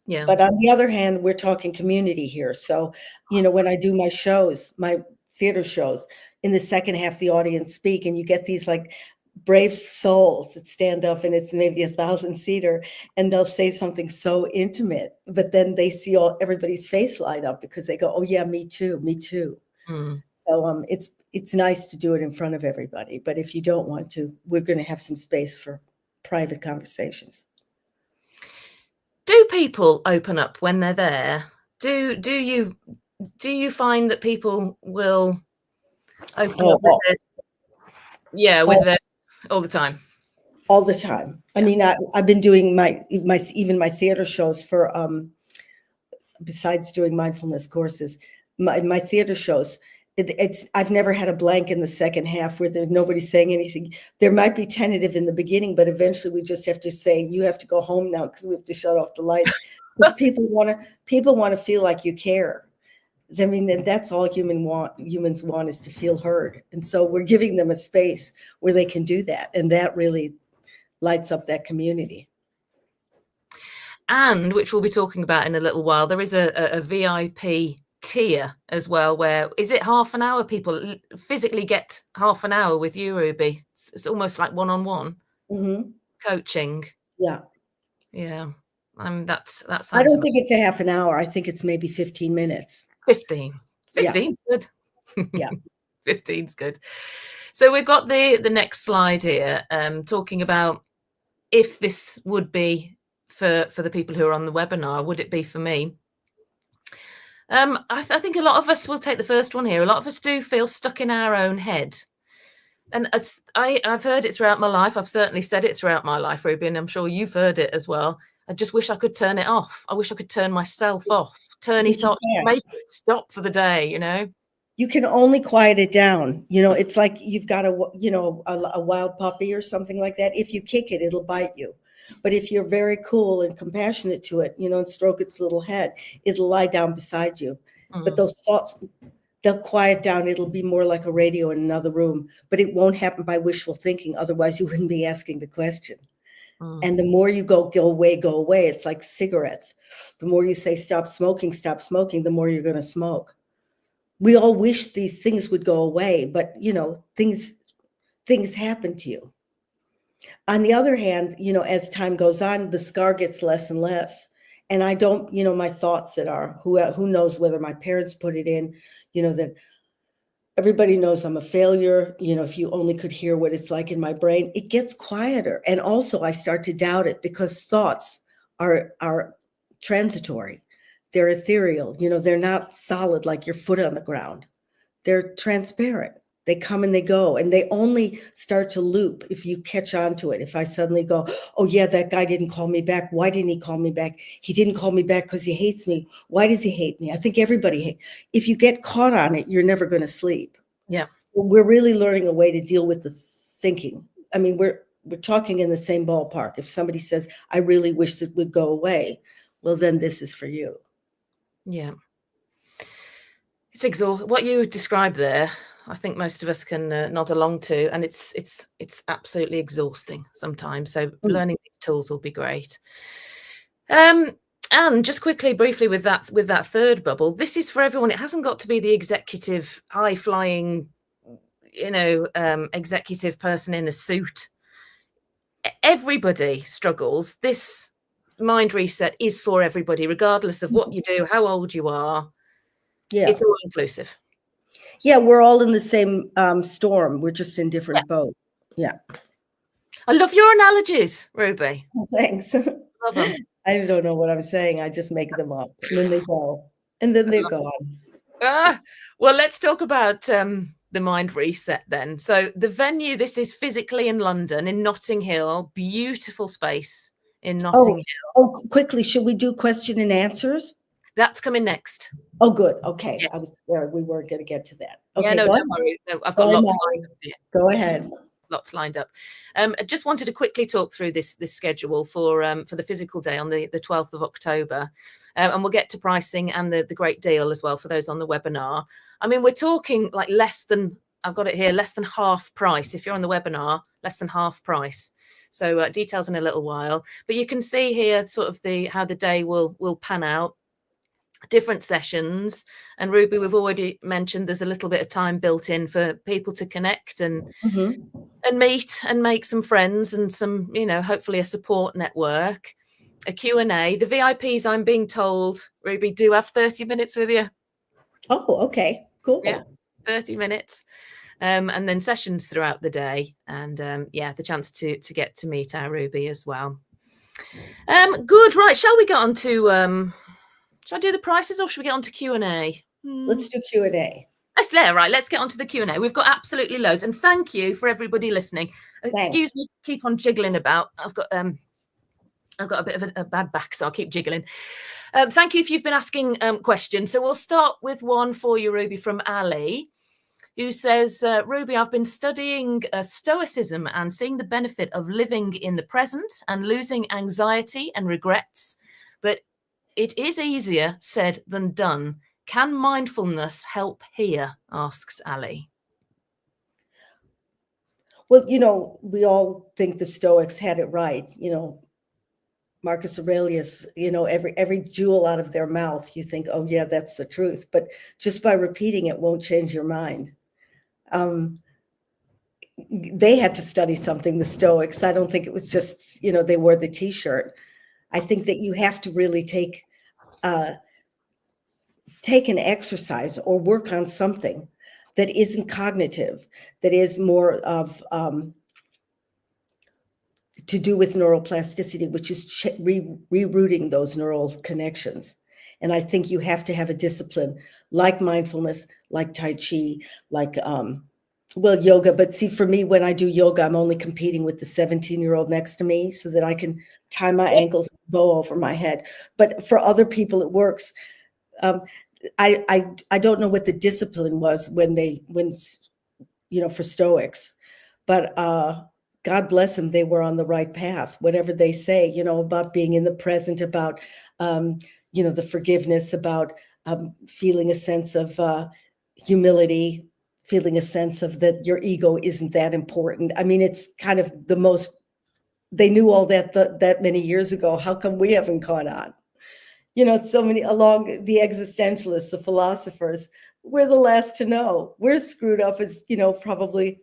Yeah. But on the other hand, we're talking community here. So, when I do my shows, my theater shows, in the second half, the audience speak, and you get these like brave souls that stand up, and it's maybe 1,000-seater, and they'll say something so intimate, but then they see everybody's face light up because they go, "Oh yeah, me too, me too." Mm. So it's nice to do it in front of everybody. But if you don't want to, we're going to have some space for private conversations. Do people open up when they're there? Do you find that people will open up with their all the time? All the time. I mean, I've been doing my theater shows for besides doing mindfulness courses, my theater shows. I've never had a blank in the second half where nobody's saying anything. There might be tentative in the beginning, but eventually we just have to say, "You have to go home now," because we have to shut off the lights. Because people want to feel like you care. I mean, and that's all humans want is to feel heard. And so we're giving them a space where they can do that, and that really lights up that community. And which we'll be talking about in a little while, there is a VIP tier as well, where is it half an hour? People physically get half an hour with you, Ruby. It's almost like one-on-one coaching. Yeah. That sounds. I don't think it's a half an hour. I think it's maybe 15 minutes. 15. 15's good. Yeah. 15's good. So we've got the next slide here, talking about if this would be for the people who are on the webinar, would it be for me? I think a lot of us will take the first one here. A lot of us do feel stuck in our own head. And as I've heard it throughout my life. I've certainly said it throughout my life, Ruby, and I'm sure you've heard it as well. I just wish I could turn it off. I wish I could turn myself off, turn it off, make it stop for the day, You can only quiet it down. It's like you've got a wild puppy or something like that. If you kick it, it'll bite you. But if you're very cool and compassionate to it, and stroke its little head, it'll lie down beside you. But those thoughts, they'll quiet down. It'll be more like a radio in another room, but it won't happen by wishful thinking. Otherwise you wouldn't be asking the question. And the more you go away. It's like cigarettes. The more you say, stop smoking, the more you're going to smoke. We all wish these things would go away, but things happen to you. On the other hand, as time goes on, the scar gets less and less. And I don't, my thoughts that are, who knows whether my parents put it in, that everybody knows I'm a failure. If you only could hear what it's like in my brain, it gets quieter. And also I start to doubt it because thoughts are transitory. They're ethereal. They're not solid like your foot on the ground. They're transparent. They come and they go, and they only start to loop if you catch on to it. If I suddenly go, "Oh yeah, that guy didn't call me back. Why didn't he call me back? He didn't call me back because he hates me. Why does he hate me?" I think everybody hates. If you get caught on it, you're never going to sleep. Yeah. We're really learning a way to deal with the thinking. I mean, we're talking in the same ballpark. If somebody says, "I really wish it would go away," well, then this is for you. Yeah. It's exhausting. What you described there, I think most of us can nod along to, and it's absolutely exhausting sometimes. So learning these tools will be great. And just quickly, briefly, with that third bubble, this is for everyone. It hasn't got to be the executive, high-flying, executive person in a suit. Everybody struggles. This mind reset is for everybody, regardless of what you do, how old you are. Yeah, it's all inclusive. Yeah, we're all in the same storm. We're just in different boats. Yeah. I love your analogies, Ruby. Thanks. Love them. I don't know what I'm saying. I just make them up. And then they go. And then they're gone. Well, let's talk about the mind reset then. So the venue, this is physically in London, in Notting Hill. Beautiful space in Notting Hill. Oh, quickly, should we do question and answers? That's coming next. Oh, good. Okay. Yes. I was scared we weren't going to get to that. Okay, Yeah, no, go don't ahead. worry. No, I've got Go lots ahead. lined up here. Go ahead. Lots lined up. I just wanted to quickly talk through this schedule for the physical day on the 12th of October. And we'll get to pricing and the great deal as well for those on the webinar. I mean, we're talking like less than, I've got it here, less than half price. If you're on the webinar, less than half price. So details in a little while. But you can see here sort of how the day will pan out. Different sessions, and Ruby, we've already mentioned there's a little bit of time built in for people to connect and meet and make some friends and some, hopefully a support network, a Q&A. The VIPs, I'm being told, Ruby, do have 30 minutes with you. Oh, okay, cool. Yeah, 30 minutes. And then sessions throughout the day, and the chance to get to meet our Ruby as well. Good, right, shall we get on to should I do the prices or should we get on to Q&A? Let's do Q&A. Let's get on to the Q&A. We've got absolutely loads. And thank you for everybody listening. Thanks. Excuse me, keep on jiggling about. I've got a bit of a bad back, so I'll keep jiggling. Thank you if you've been asking questions. So we'll start with one for you, Ruby, from Ali, who says, Ruby, I've been studying Stoicism and seeing the benefit of living in the present and losing anxiety and regrets. But it is easier said than done. Can mindfulness help here? Asks Ali. Well, we all think the Stoics had it right. Marcus Aurelius, every jewel out of their mouth, you think, oh yeah, that's the truth. But just by repeating it won't change your mind. They had to study something, the Stoics. I don't think it was just, they wore the T-shirt. I think that you have to really take an exercise or work on something that isn't cognitive, that is more of to do with neuroplasticity, which is rerouting those neural connections. And I think you have to have a discipline like mindfulness, like Tai Chi, like, yoga. But see, for me, when I do yoga, I'm only competing with the 17-year-old next to me so that I can tie my ankles, bow over my head. But for other people, it works. I don't know what the discipline was when for Stoics, but God bless them, they were on the right path. Whatever they say, about being in the present, about the forgiveness, about feeling a sense of humility, feeling a sense of that your ego isn't that important. I mean, it's kind of the most. They knew all that many years ago. How come we haven't caught on? So many along the existentialists, the philosophers, we're the last to know. We're screwed up as, probably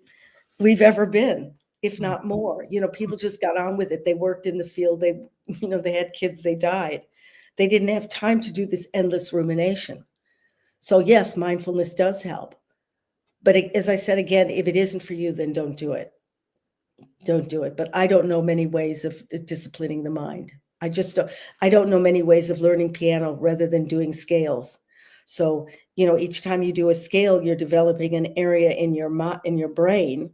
we've ever been, if not more. People just got on with it. They worked in the field. They had kids, they died. They didn't have time to do this endless rumination. So yes, mindfulness does help. But as I said, again, if it isn't for you, then don't do it. Don't do it. But I don't know many ways of disciplining the mind. I don't know many ways of learning piano rather than doing scales. So, each time you do a scale, you're developing an area in your brain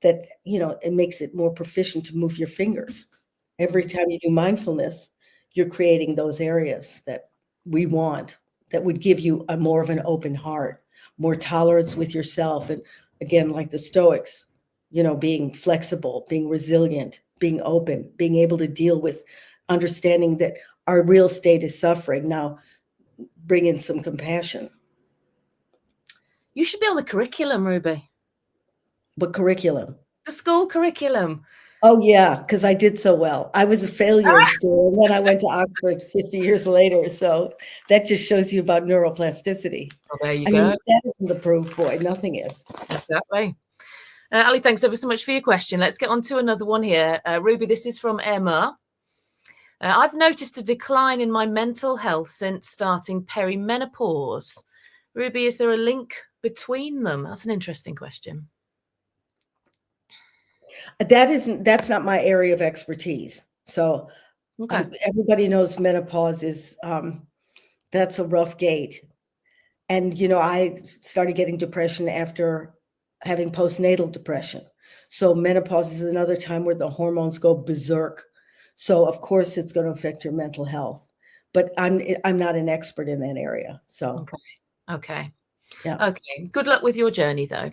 that, it makes it more proficient to move your fingers. Every time you do mindfulness, you're creating those areas that we want, that would give you more of an open heart, more tolerance with yourself. And again, like the Stoics, being flexible, being resilient, being open, being able to deal with understanding that our real state is suffering. Now, bring in some compassion. You should be on the curriculum, Ruby. What curriculum? The school curriculum. Oh, yeah, because I did so well. I was a failure in school, and then I went to Oxford 50 years later. So that just shows you about neuroplasticity. Well, there you go. Mean, that isn't the proof, boy. Nothing is. Exactly. Ali, thanks ever so much for your question. Let's get on to another one here. Ruby, this is from Emma. I've noticed a decline in my mental health since starting perimenopause. Ruby, is there a link between them? That's an interesting question. That's not my area of expertise. So okay. Everybody knows menopause is, that's a rough gate. And, I started getting depression after having postnatal depression. So menopause is another time where the hormones go berserk. So of course it's going to affect your mental health. but I'm not an expert in that area. So Okay. yeah. Okay. Good luck with your journey, though.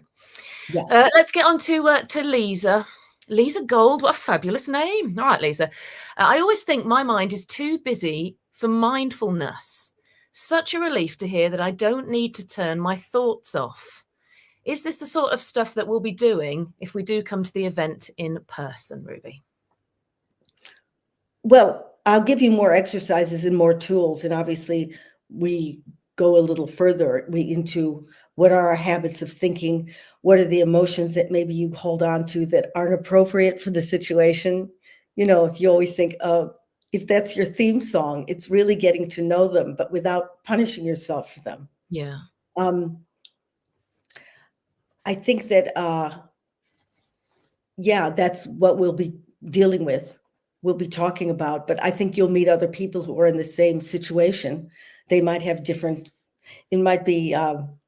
Yeah. Let's get on to Lisa. Lisa Gold, what a fabulous name. All right, Lisa. I always think my mind is too busy for mindfulness. Such a relief to hear that I don't need to turn my thoughts off. Is this the sort of stuff that we'll be doing if we do come to the event in person, Ruby? Well, I'll give you more exercises and more tools. And obviously we go a little further into what are our habits of thinking? What are the emotions that maybe you hold on to that aren't appropriate for the situation? You know, if you always think, oh, if that's your theme song, it's really getting to know them, but without punishing yourself for them. Yeah. I think that, yeah, that's what we'll be dealing with. We'll be talking about, but I think you'll meet other people who are in the same situation. They might have different, it might be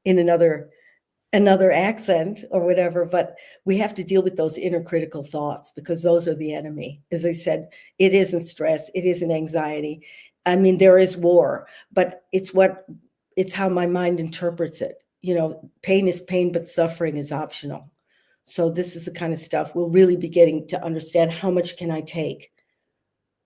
in another accent or whatever, but we have to deal with those inner critical thoughts because those are the enemy. As I said, it isn't stress, it isn't anxiety. I mean, there is war, but it's how my mind interprets it. You know, pain is pain, but suffering is optional. So this is the kind of stuff we'll really be getting to understand. How much can I take?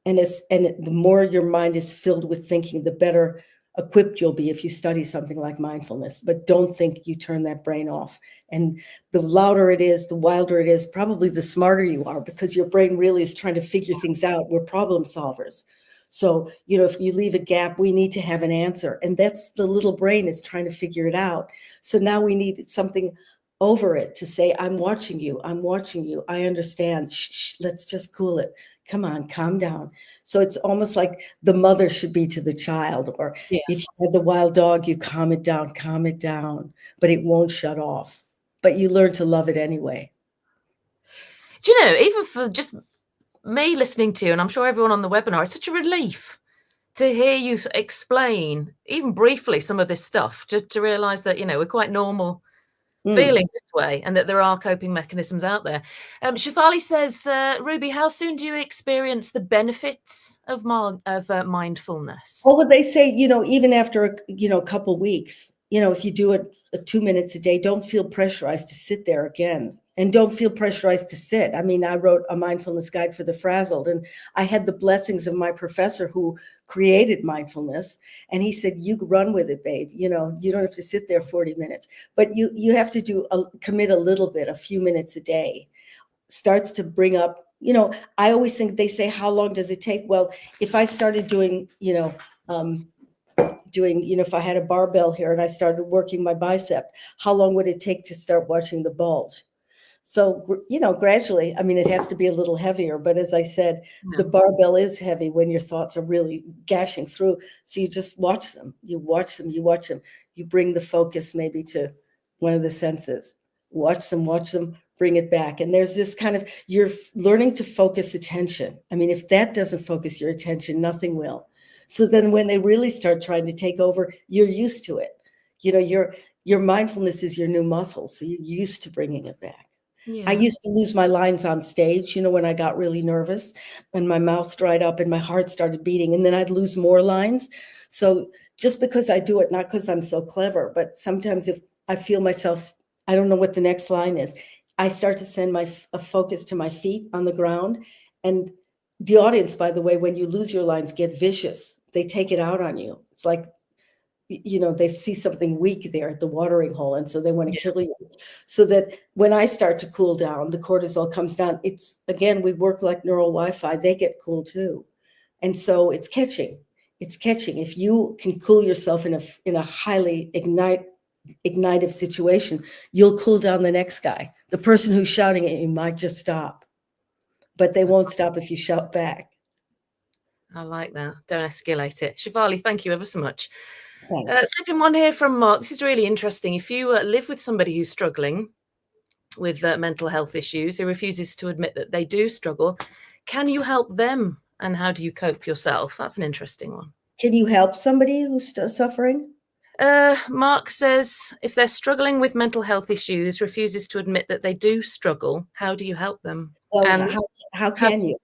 And the more your mind is filled with thinking, the better equipped you'll be if you study something like mindfulness. But don't think you turn that brain off. And the louder it is, the wilder it is, probably the smarter you are, because your brain really is trying to figure things out. We're problem solvers. So, you know, if you leave a gap, we need to have an answer. And that's the little brain is trying to figure it out. So now we need something over it to say, I'm watching you. I'm watching you. I understand. Shh, let's just cool it. Come on, calm down. So it's almost like the mother should be to the child, or if you had the wild dog, you calm it down, but it won't shut off. But you learn to love it anyway. Do you know, even for just me listening to you, and I'm sure everyone on the webinar, it's such a relief to hear you explain, even briefly, some of this stuff, to realize that, you know, we're quite normal feeling this way and that there are coping mechanisms out there. Shefali says, Ruby, how soon do you experience the benefits of mindfulness? Oh, well, they say, you know, even after, a couple weeks, you know, if you do it 2 minutes a day, don't feel pressurized to sit there again. And don't feel pressurized to sit. I mean, I wrote a mindfulness guide for the frazzled, and I had the blessings of my professor who created mindfulness. And he said, you run with it, babe. You know, you don't have to sit there 40 minutes, but you have to commit a little bit, a few minutes a day. Starts to bring up, you know, I always think they say, how long does it take? Well, if I started doing, if I had a barbell here and I started working my bicep, how long would it take to start watching the bulge? So, you know, gradually, I mean, it has to be a little heavier, but as I said, the barbell is heavy when your thoughts are really gashing through. So you just watch them, you bring the focus maybe to one of the senses, watch them, bring it back. And there's this kind of, you're learning to focus attention. I mean, if that doesn't focus your attention, nothing will. So then when they really start trying to take over, you're used to it. You know, your mindfulness is your new muscle. So you're used to bringing it back. Yeah. I used to lose my lines on stage, you know, when I got really nervous and my mouth dried up and my heart started beating, and then I'd lose more lines. So just because I do it, not because I'm so clever, but sometimes if I feel myself, I don't know what the next line is, I start to send a focus to my feet on the ground. And the audience, by the way, when you lose your lines, get vicious. They take it out on you. It's like, you know, they see something weak there at the watering hole, and so they want to kill you. So that when I start to cool down, the cortisol comes down. It's, again, we work like neural Wi-Fi. They get cool too. And so it's catching. If you can cool yourself in a highly ignitive situation, you'll cool down the next guy. The person who's shouting at you might just stop, but they won't stop if you shout back. I like that. Don't escalate it. Shefali, thank you ever so much. Thanks. Second one here from Mark. This is really interesting. If you live with somebody who's struggling with mental health issues, who refuses to admit that they do struggle, can you help them? And how do you cope yourself? That's an interesting one. Can you help somebody who's suffering? Mark says, if they're struggling with mental health issues, refuses to admit that they do struggle, how do you help them? Well, And how can you?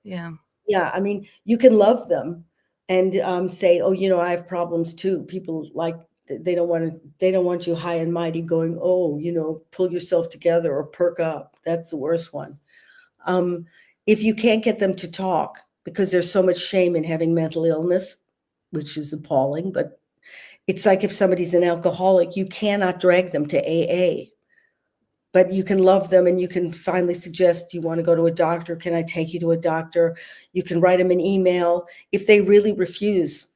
Yeah. Yeah, I mean, you can love them and say, oh, I have problems too. People they don't want you high and mighty going, oh, pull yourself together or perk up. That's the worst one. If you can't get them to talk, because there's so much shame in having mental illness, which is appalling, but it's like if somebody's an alcoholic, you cannot drag them to AA, but you can love them and you can finally suggest, do you want to go to a doctor? Can I take you to a doctor? You can write them an email. If they really refuse,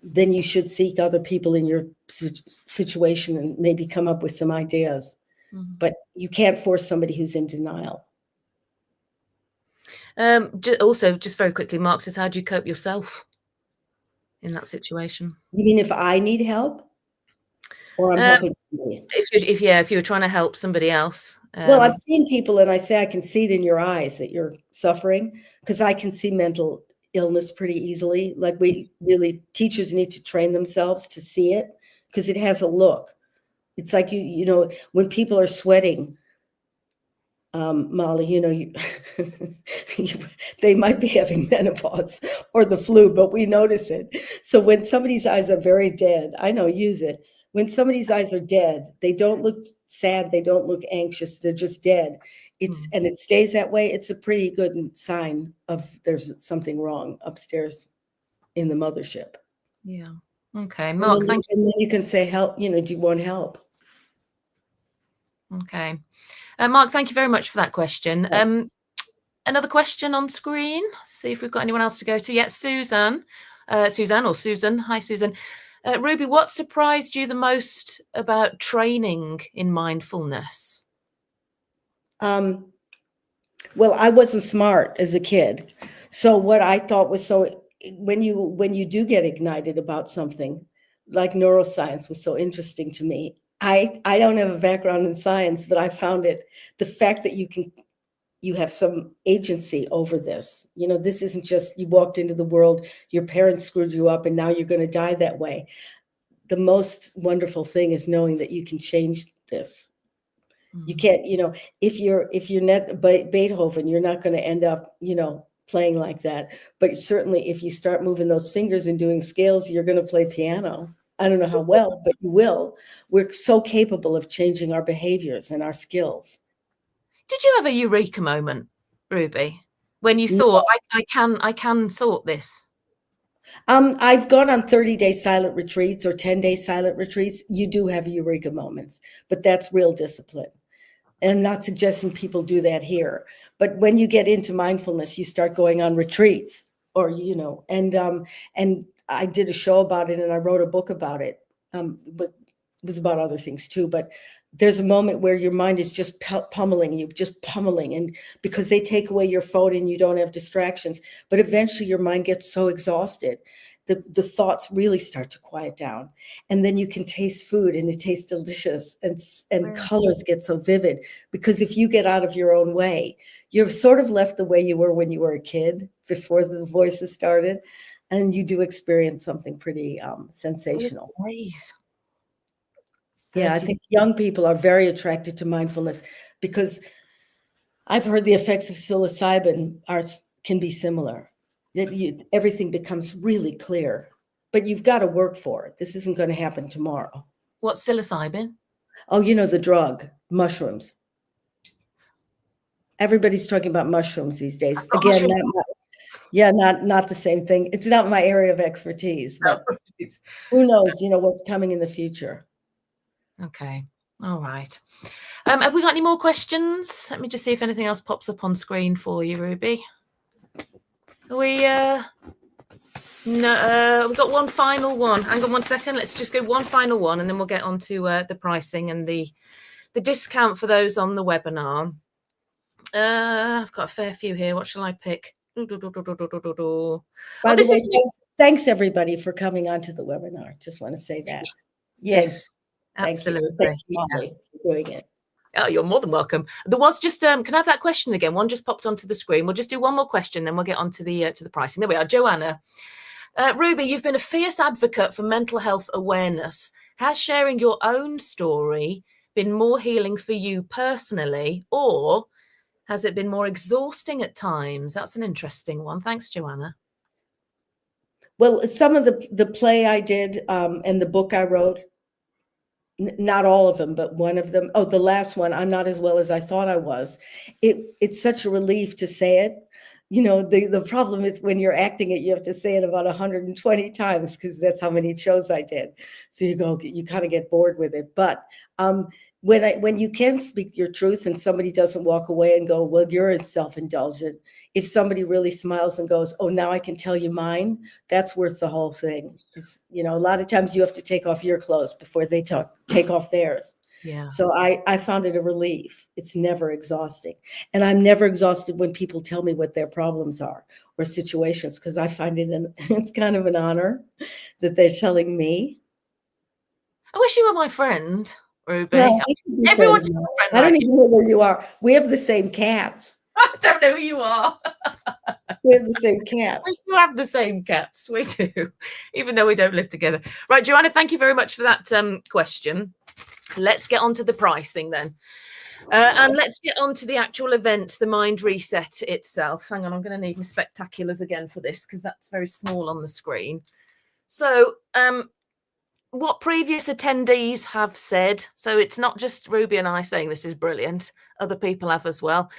then you should seek other people in your situation and maybe come up with some ideas. Mm-hmm. But you can't force somebody who's in denial. Also, just very quickly, Mark says, how do you cope yourself in that situation? You mean if I need help? Or I'm helping somebody? If you were trying to help somebody else. Well, I've seen people and I say, I can see it in your eyes that you're suffering, because I can see mental illness pretty easily. Like teachers need to train themselves to see it, because it has a look. It's like, when people are sweating, Molly, they might be having menopause or the flu, but we notice it. So when somebody's eyes are very dead, I know, use it. When somebody's eyes are dead, they don't look sad, they don't look anxious, they're just dead. And it stays that way. It's a pretty good sign of there's something wrong upstairs in the mothership. Yeah. Okay, Mark, thank you. And then you can say, help, do you want help? Okay. Mark, thank you very much for that question. Yeah. Another question on screen. See if we've got anyone else to go to. Yeah, Susan. Susan. Hi, Susan. Ruby, what surprised you the most about training in mindfulness? Well, I wasn't smart as a kid. So what I thought was when you do get ignited about something, like neuroscience was so interesting to me. I don't have a background in science, but I found the fact that you have some agency over this. This isn't just you walked into the world, your parents screwed you up, and now you're going to die that way. The most wonderful thing is knowing that you can change this. Mm-hmm. You can't, if you're not Beethoven, you're not going to end up, playing like that. But certainly if you start moving those fingers and doing scales, you're going to play piano. I don't know how well, but you will. We're so capable of changing our behaviors and our skills. Did you have a eureka moment, Ruby, when you thought, I can sort this? I've gone on 30-day silent retreats or 10-day silent retreats. You do have eureka moments, but that's real discipline. And I'm not suggesting people do that here. But when you get into mindfulness, you start going on retreats or, and I did a show about it and I wrote a book about it. But it was about other things too. But there's a moment where your mind is just pummeling you, and because they take away your phone and you don't have distractions. But eventually your mind gets so exhausted, the thoughts really start to quiet down. And then you can taste food and it tastes delicious, and colors get so vivid. Because if you get out of your own way, you're sort of left the way you were when you were a kid before the voices started. And you do experience something pretty sensational. Yeah, I think young people are very attracted to mindfulness because I've heard the effects of psilocybin can be similar. Everything becomes really clear, but you've got to work for it. This isn't going to happen tomorrow. What's psilocybin? Oh, the drug, mushrooms. Everybody's talking about mushrooms these days. Again, not the same thing. It's not my area of expertise, but who knows, what's coming in the future. Okay. All right. Have we got any more questions? Let me just see if anything else pops up on screen for you, Ruby. We've got one final one. Hang on one second. Let's just go one final one and then we'll get on to the pricing and the discount for those on the webinar. I've got a fair few here. What shall I pick? By the way, thanks everybody for coming onto the webinar. Just want to say that. Yes, absolutely. Thank you, Molly, for doing it. Oh, you're more than welcome. There was just can I have that question again? One just popped onto the screen. We'll just do one more question, then we'll get on to the pricing. There we are, Joanna. Ruby, you've been a fierce advocate for mental health awareness. Has sharing your own story been more healing for you personally, or has it been more exhausting at times? That's an interesting one. Thanks, Joanna. Well, some of the play I did and the book I wrote, not all of them, but one of them. Oh, the last one, I'm not as well as I thought I was. It's such a relief to say it. You know, the problem is when you're acting it, you have to say it about 120 times because that's how many shows I did. So you kind of get bored with it. But when you can speak your truth and somebody doesn't walk away and go, well, you're self-indulgent. If somebody really smiles and goes, oh, now I can tell you mine, that's worth the whole thing. You know, a lot of times you have to take off your clothes before they take off theirs. Yeah. So I found it a relief. It's never exhausting. And I'm never exhausted when people tell me what their problems are or situations, because I find it's kind of an honor that they're telling me. I wish you were my friend, Ruby. Well, Everyone's my friend. I don't even know where you are. We have the same cats. I don't know who you are. We have the same cats. We still have the same cats. We do, even though we don't live together. Right, Joanna, thank you very much for that question. Let's get on to the pricing then. And let's get on to the actual event, the Mind Reset itself. Hang on, I'm going to need my spectaculars again for this because that's very small on the screen. So what previous attendees have said, so it's not just Ruby and I saying this is brilliant, other people have as well.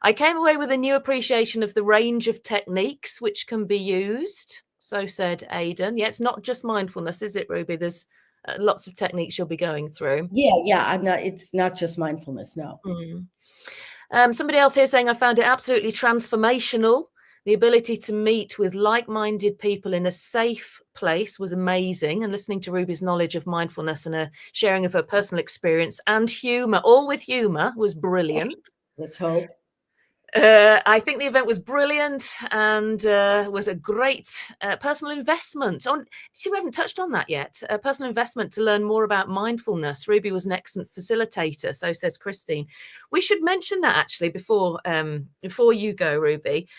I came away with a new appreciation of the range of techniques which can be used. So said Aidan. Yeah, it's not just mindfulness, is it, Ruby? There's lots of techniques you'll be going through. Yeah. It's not just mindfulness, no. Somebody else here saying I found it absolutely transformational. The ability to meet with like-minded people in a safe place was amazing. And listening to Ruby's knowledge of mindfulness and a sharing of her personal experience and humor, all with humor, was brilliant. Let's hope. I think the event was brilliant and was a great personal investment. See, we haven't touched on that yet. A personal investment to learn more about mindfulness. Ruby was an excellent facilitator, so says Christine. We should mention that actually before you go, Ruby.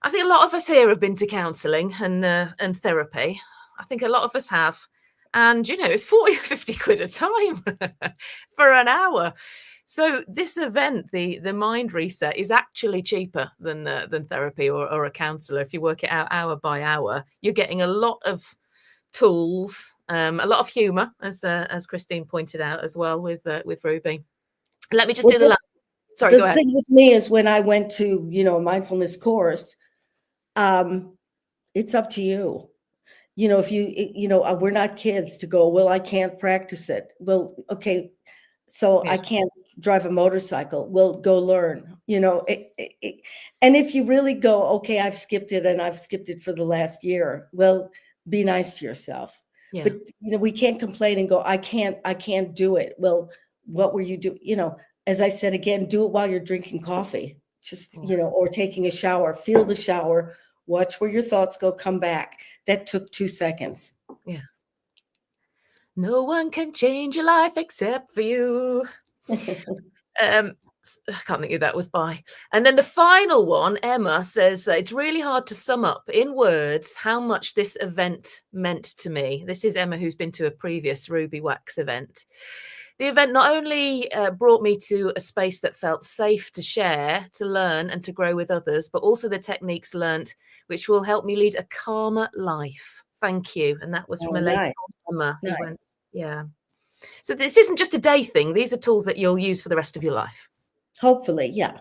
I think a lot of us here have been to counselling and therapy. I think a lot of us have. And, you know, it's 40 or 50 quid a time for an hour. So this event, the Mind Reset, is actually cheaper than therapy or a counsellor. If you work it out hour by hour, you're getting a lot of tools, a lot of humour, as Christine pointed out as well with Ruby. Let me just do the last. Sorry, go ahead. The thing with me is when I went to, you know, a mindfulness course, it's up to you. You know, if you know, we're not kids to go, well, I can't practice it. Well, okay, so I can't drive a motorcycle. Well, go learn, you know. And if you really go, okay, I've skipped it and I've skipped it for the last year. Well, be nice to yourself. Yeah. But, you know, we can't complain and go, I can't do it. Well, what were you doing? You know, as I said, again, do it while you're drinking coffee, just, you know, or taking a shower, feel the shower, watch where your thoughts go, come back. That took 2 seconds. Yeah. No one can change your life except for you. I can't think who that was by. And then the final one, Emma says, it's really hard to sum up in words how much this event meant to me. This is Emma, who's been to a previous Ruby Wax event. The event not only brought me to a space that felt safe to share, to learn and to grow with others, but also the techniques learnt, which will help me lead a calmer life. Thank you. And that was from a lady called Emma who went, yeah. So this isn't just a day thing. These are tools that you'll use for the rest of your life. Hopefully, yeah.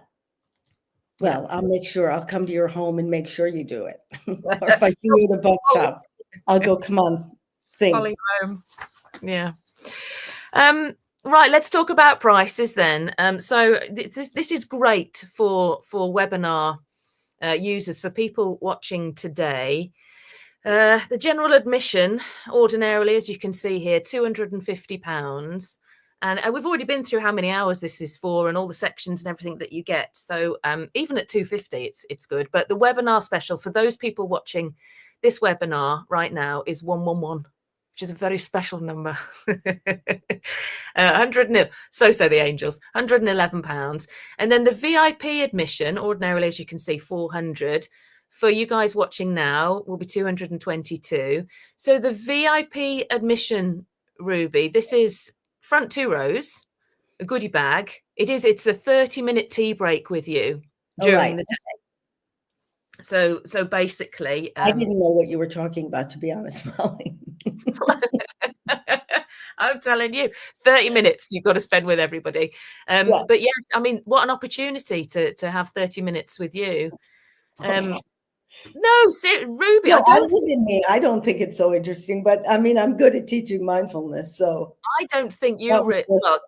Well, I'll make sure I'll come to your home and make sure you do it. Or if I see you at the bus stop, I'll go, come on, think. Home. Yeah. Right, let's talk about prices then. So this is great for webinar users, for people watching today. The general admission, ordinarily, as you can see here, £250. And we've already been through how many hours this is for and all the sections and everything that you get. So even at £250, it's good. But the webinar special for those people watching this webinar right now is 111. Which is a very special number. 100, so say the angels, £111. And then the VIP admission, ordinarily, as you can see, 400. For you guys watching now, will be 222. So the VIP admission, Ruby, this is front 2 rows, a goodie bag. It's a 30-minute tea break with you during the day. So basically, I didn't know what you were talking about, to be honest, Molly. I'm telling you, 30 minutes you've got to spend with everybody. Yeah. But yeah, I mean, what an opportunity to have 30 minutes with you. No, Ruby, No, other than me, I don't think it's so interesting, but I mean, I'm good at teaching mindfulness, so I don't think you well,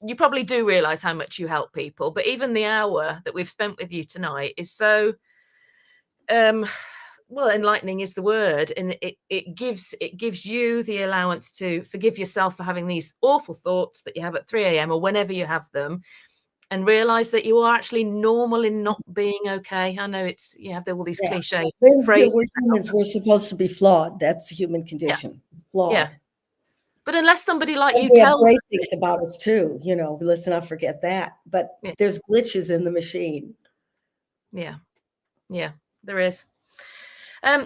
you probably do realize how much you help people, but even the hour that we've spent with you tonight is so well, enlightening is the word, and it gives you the allowance to forgive yourself for having these awful thoughts that you have at 3 a.m. or whenever you have them, and realize that you are actually normal in not being okay. I know you have all these cliche phrases. We're humans. We're supposed to be flawed. That's the human condition. It's flawed. Yeah. But unless somebody like you we have tells great us things about us too, let's not forget that. But there's glitches in the machine. Yeah, there is.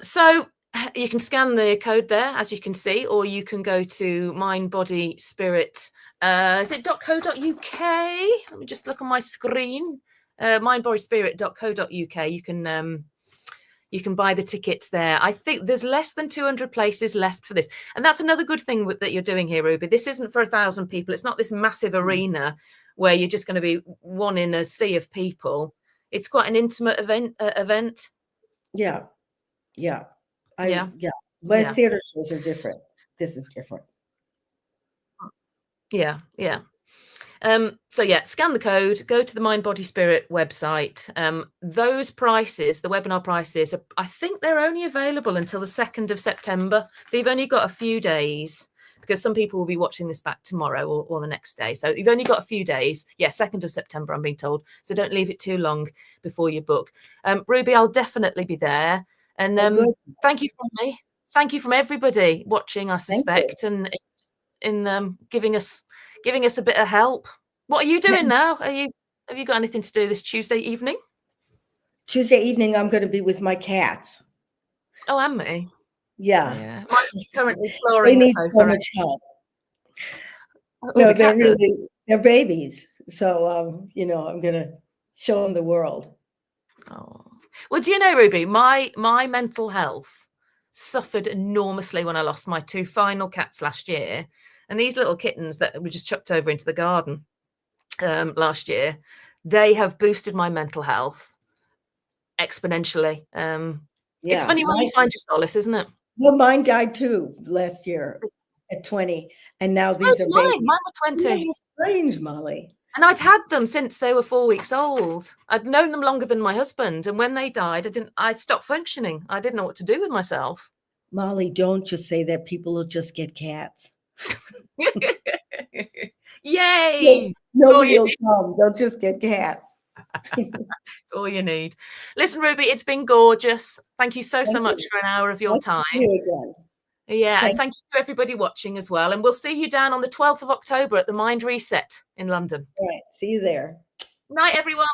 So you can scan the code there, as you can see, or you can go to Mind, Body, Spirit. Is it .co.uk? Let me just look on my screen. mindbodyspirit.co.uk. You can buy the tickets there. I think there's less than 200 places left for this. And that's another good thing that you're doing here, Ruby. This isn't for 1,000 people. It's not this massive arena where you're just going to be one in a sea of people. It's quite an intimate event. Yeah. But theater shows are different. This is different. Yeah. So scan the code, go to the Mind, Body, Spirit website. Those prices, the webinar prices, I think they're only available until the 2nd of September. So you've only got a few days, because some people will be watching this back tomorrow or the next day. So you've only got a few days. 2nd of September, I'm being told. So don't leave it too long before you book. Ruby, I'll definitely be there. And thank you from me. Thank you from everybody watching, I suspect, and in giving us a bit of help. What are you doing now? Have you got anything to do this Tuesday evening? Tuesday evening, I'm going to be with my cats. Oh, and me. Yeah. Mine's currently exploring. They need so much help. No, they're babies. So, I'm going to show them the world. Oh, well, do you know, Ruby, my mental health suffered enormously when I lost my 2 final cats last year. And these little kittens that were just chucked over into the garden last year, they have boosted my mental health exponentially. It's funny when you find your solace, isn't it? Well, mine died too last year at 20. And now these are babies. Mine were 20. It's strange, Molly. And I'd had them since they were 4 weeks old. I'd known them longer than my husband. And when they died, I stopped functioning. I didn't know what to do with myself. Molly, don't just say that. People will just get cats. Yay! Nobody will come. They'll just get cats. It's all you need. Listen, Ruby, it's been gorgeous. Thank you so much for an hour of your time. See you again. Yeah, and thank you to everybody watching as well. And we'll see you down on the 12th of October at the Mind Reset in London. All right. See you there. Night, everyone.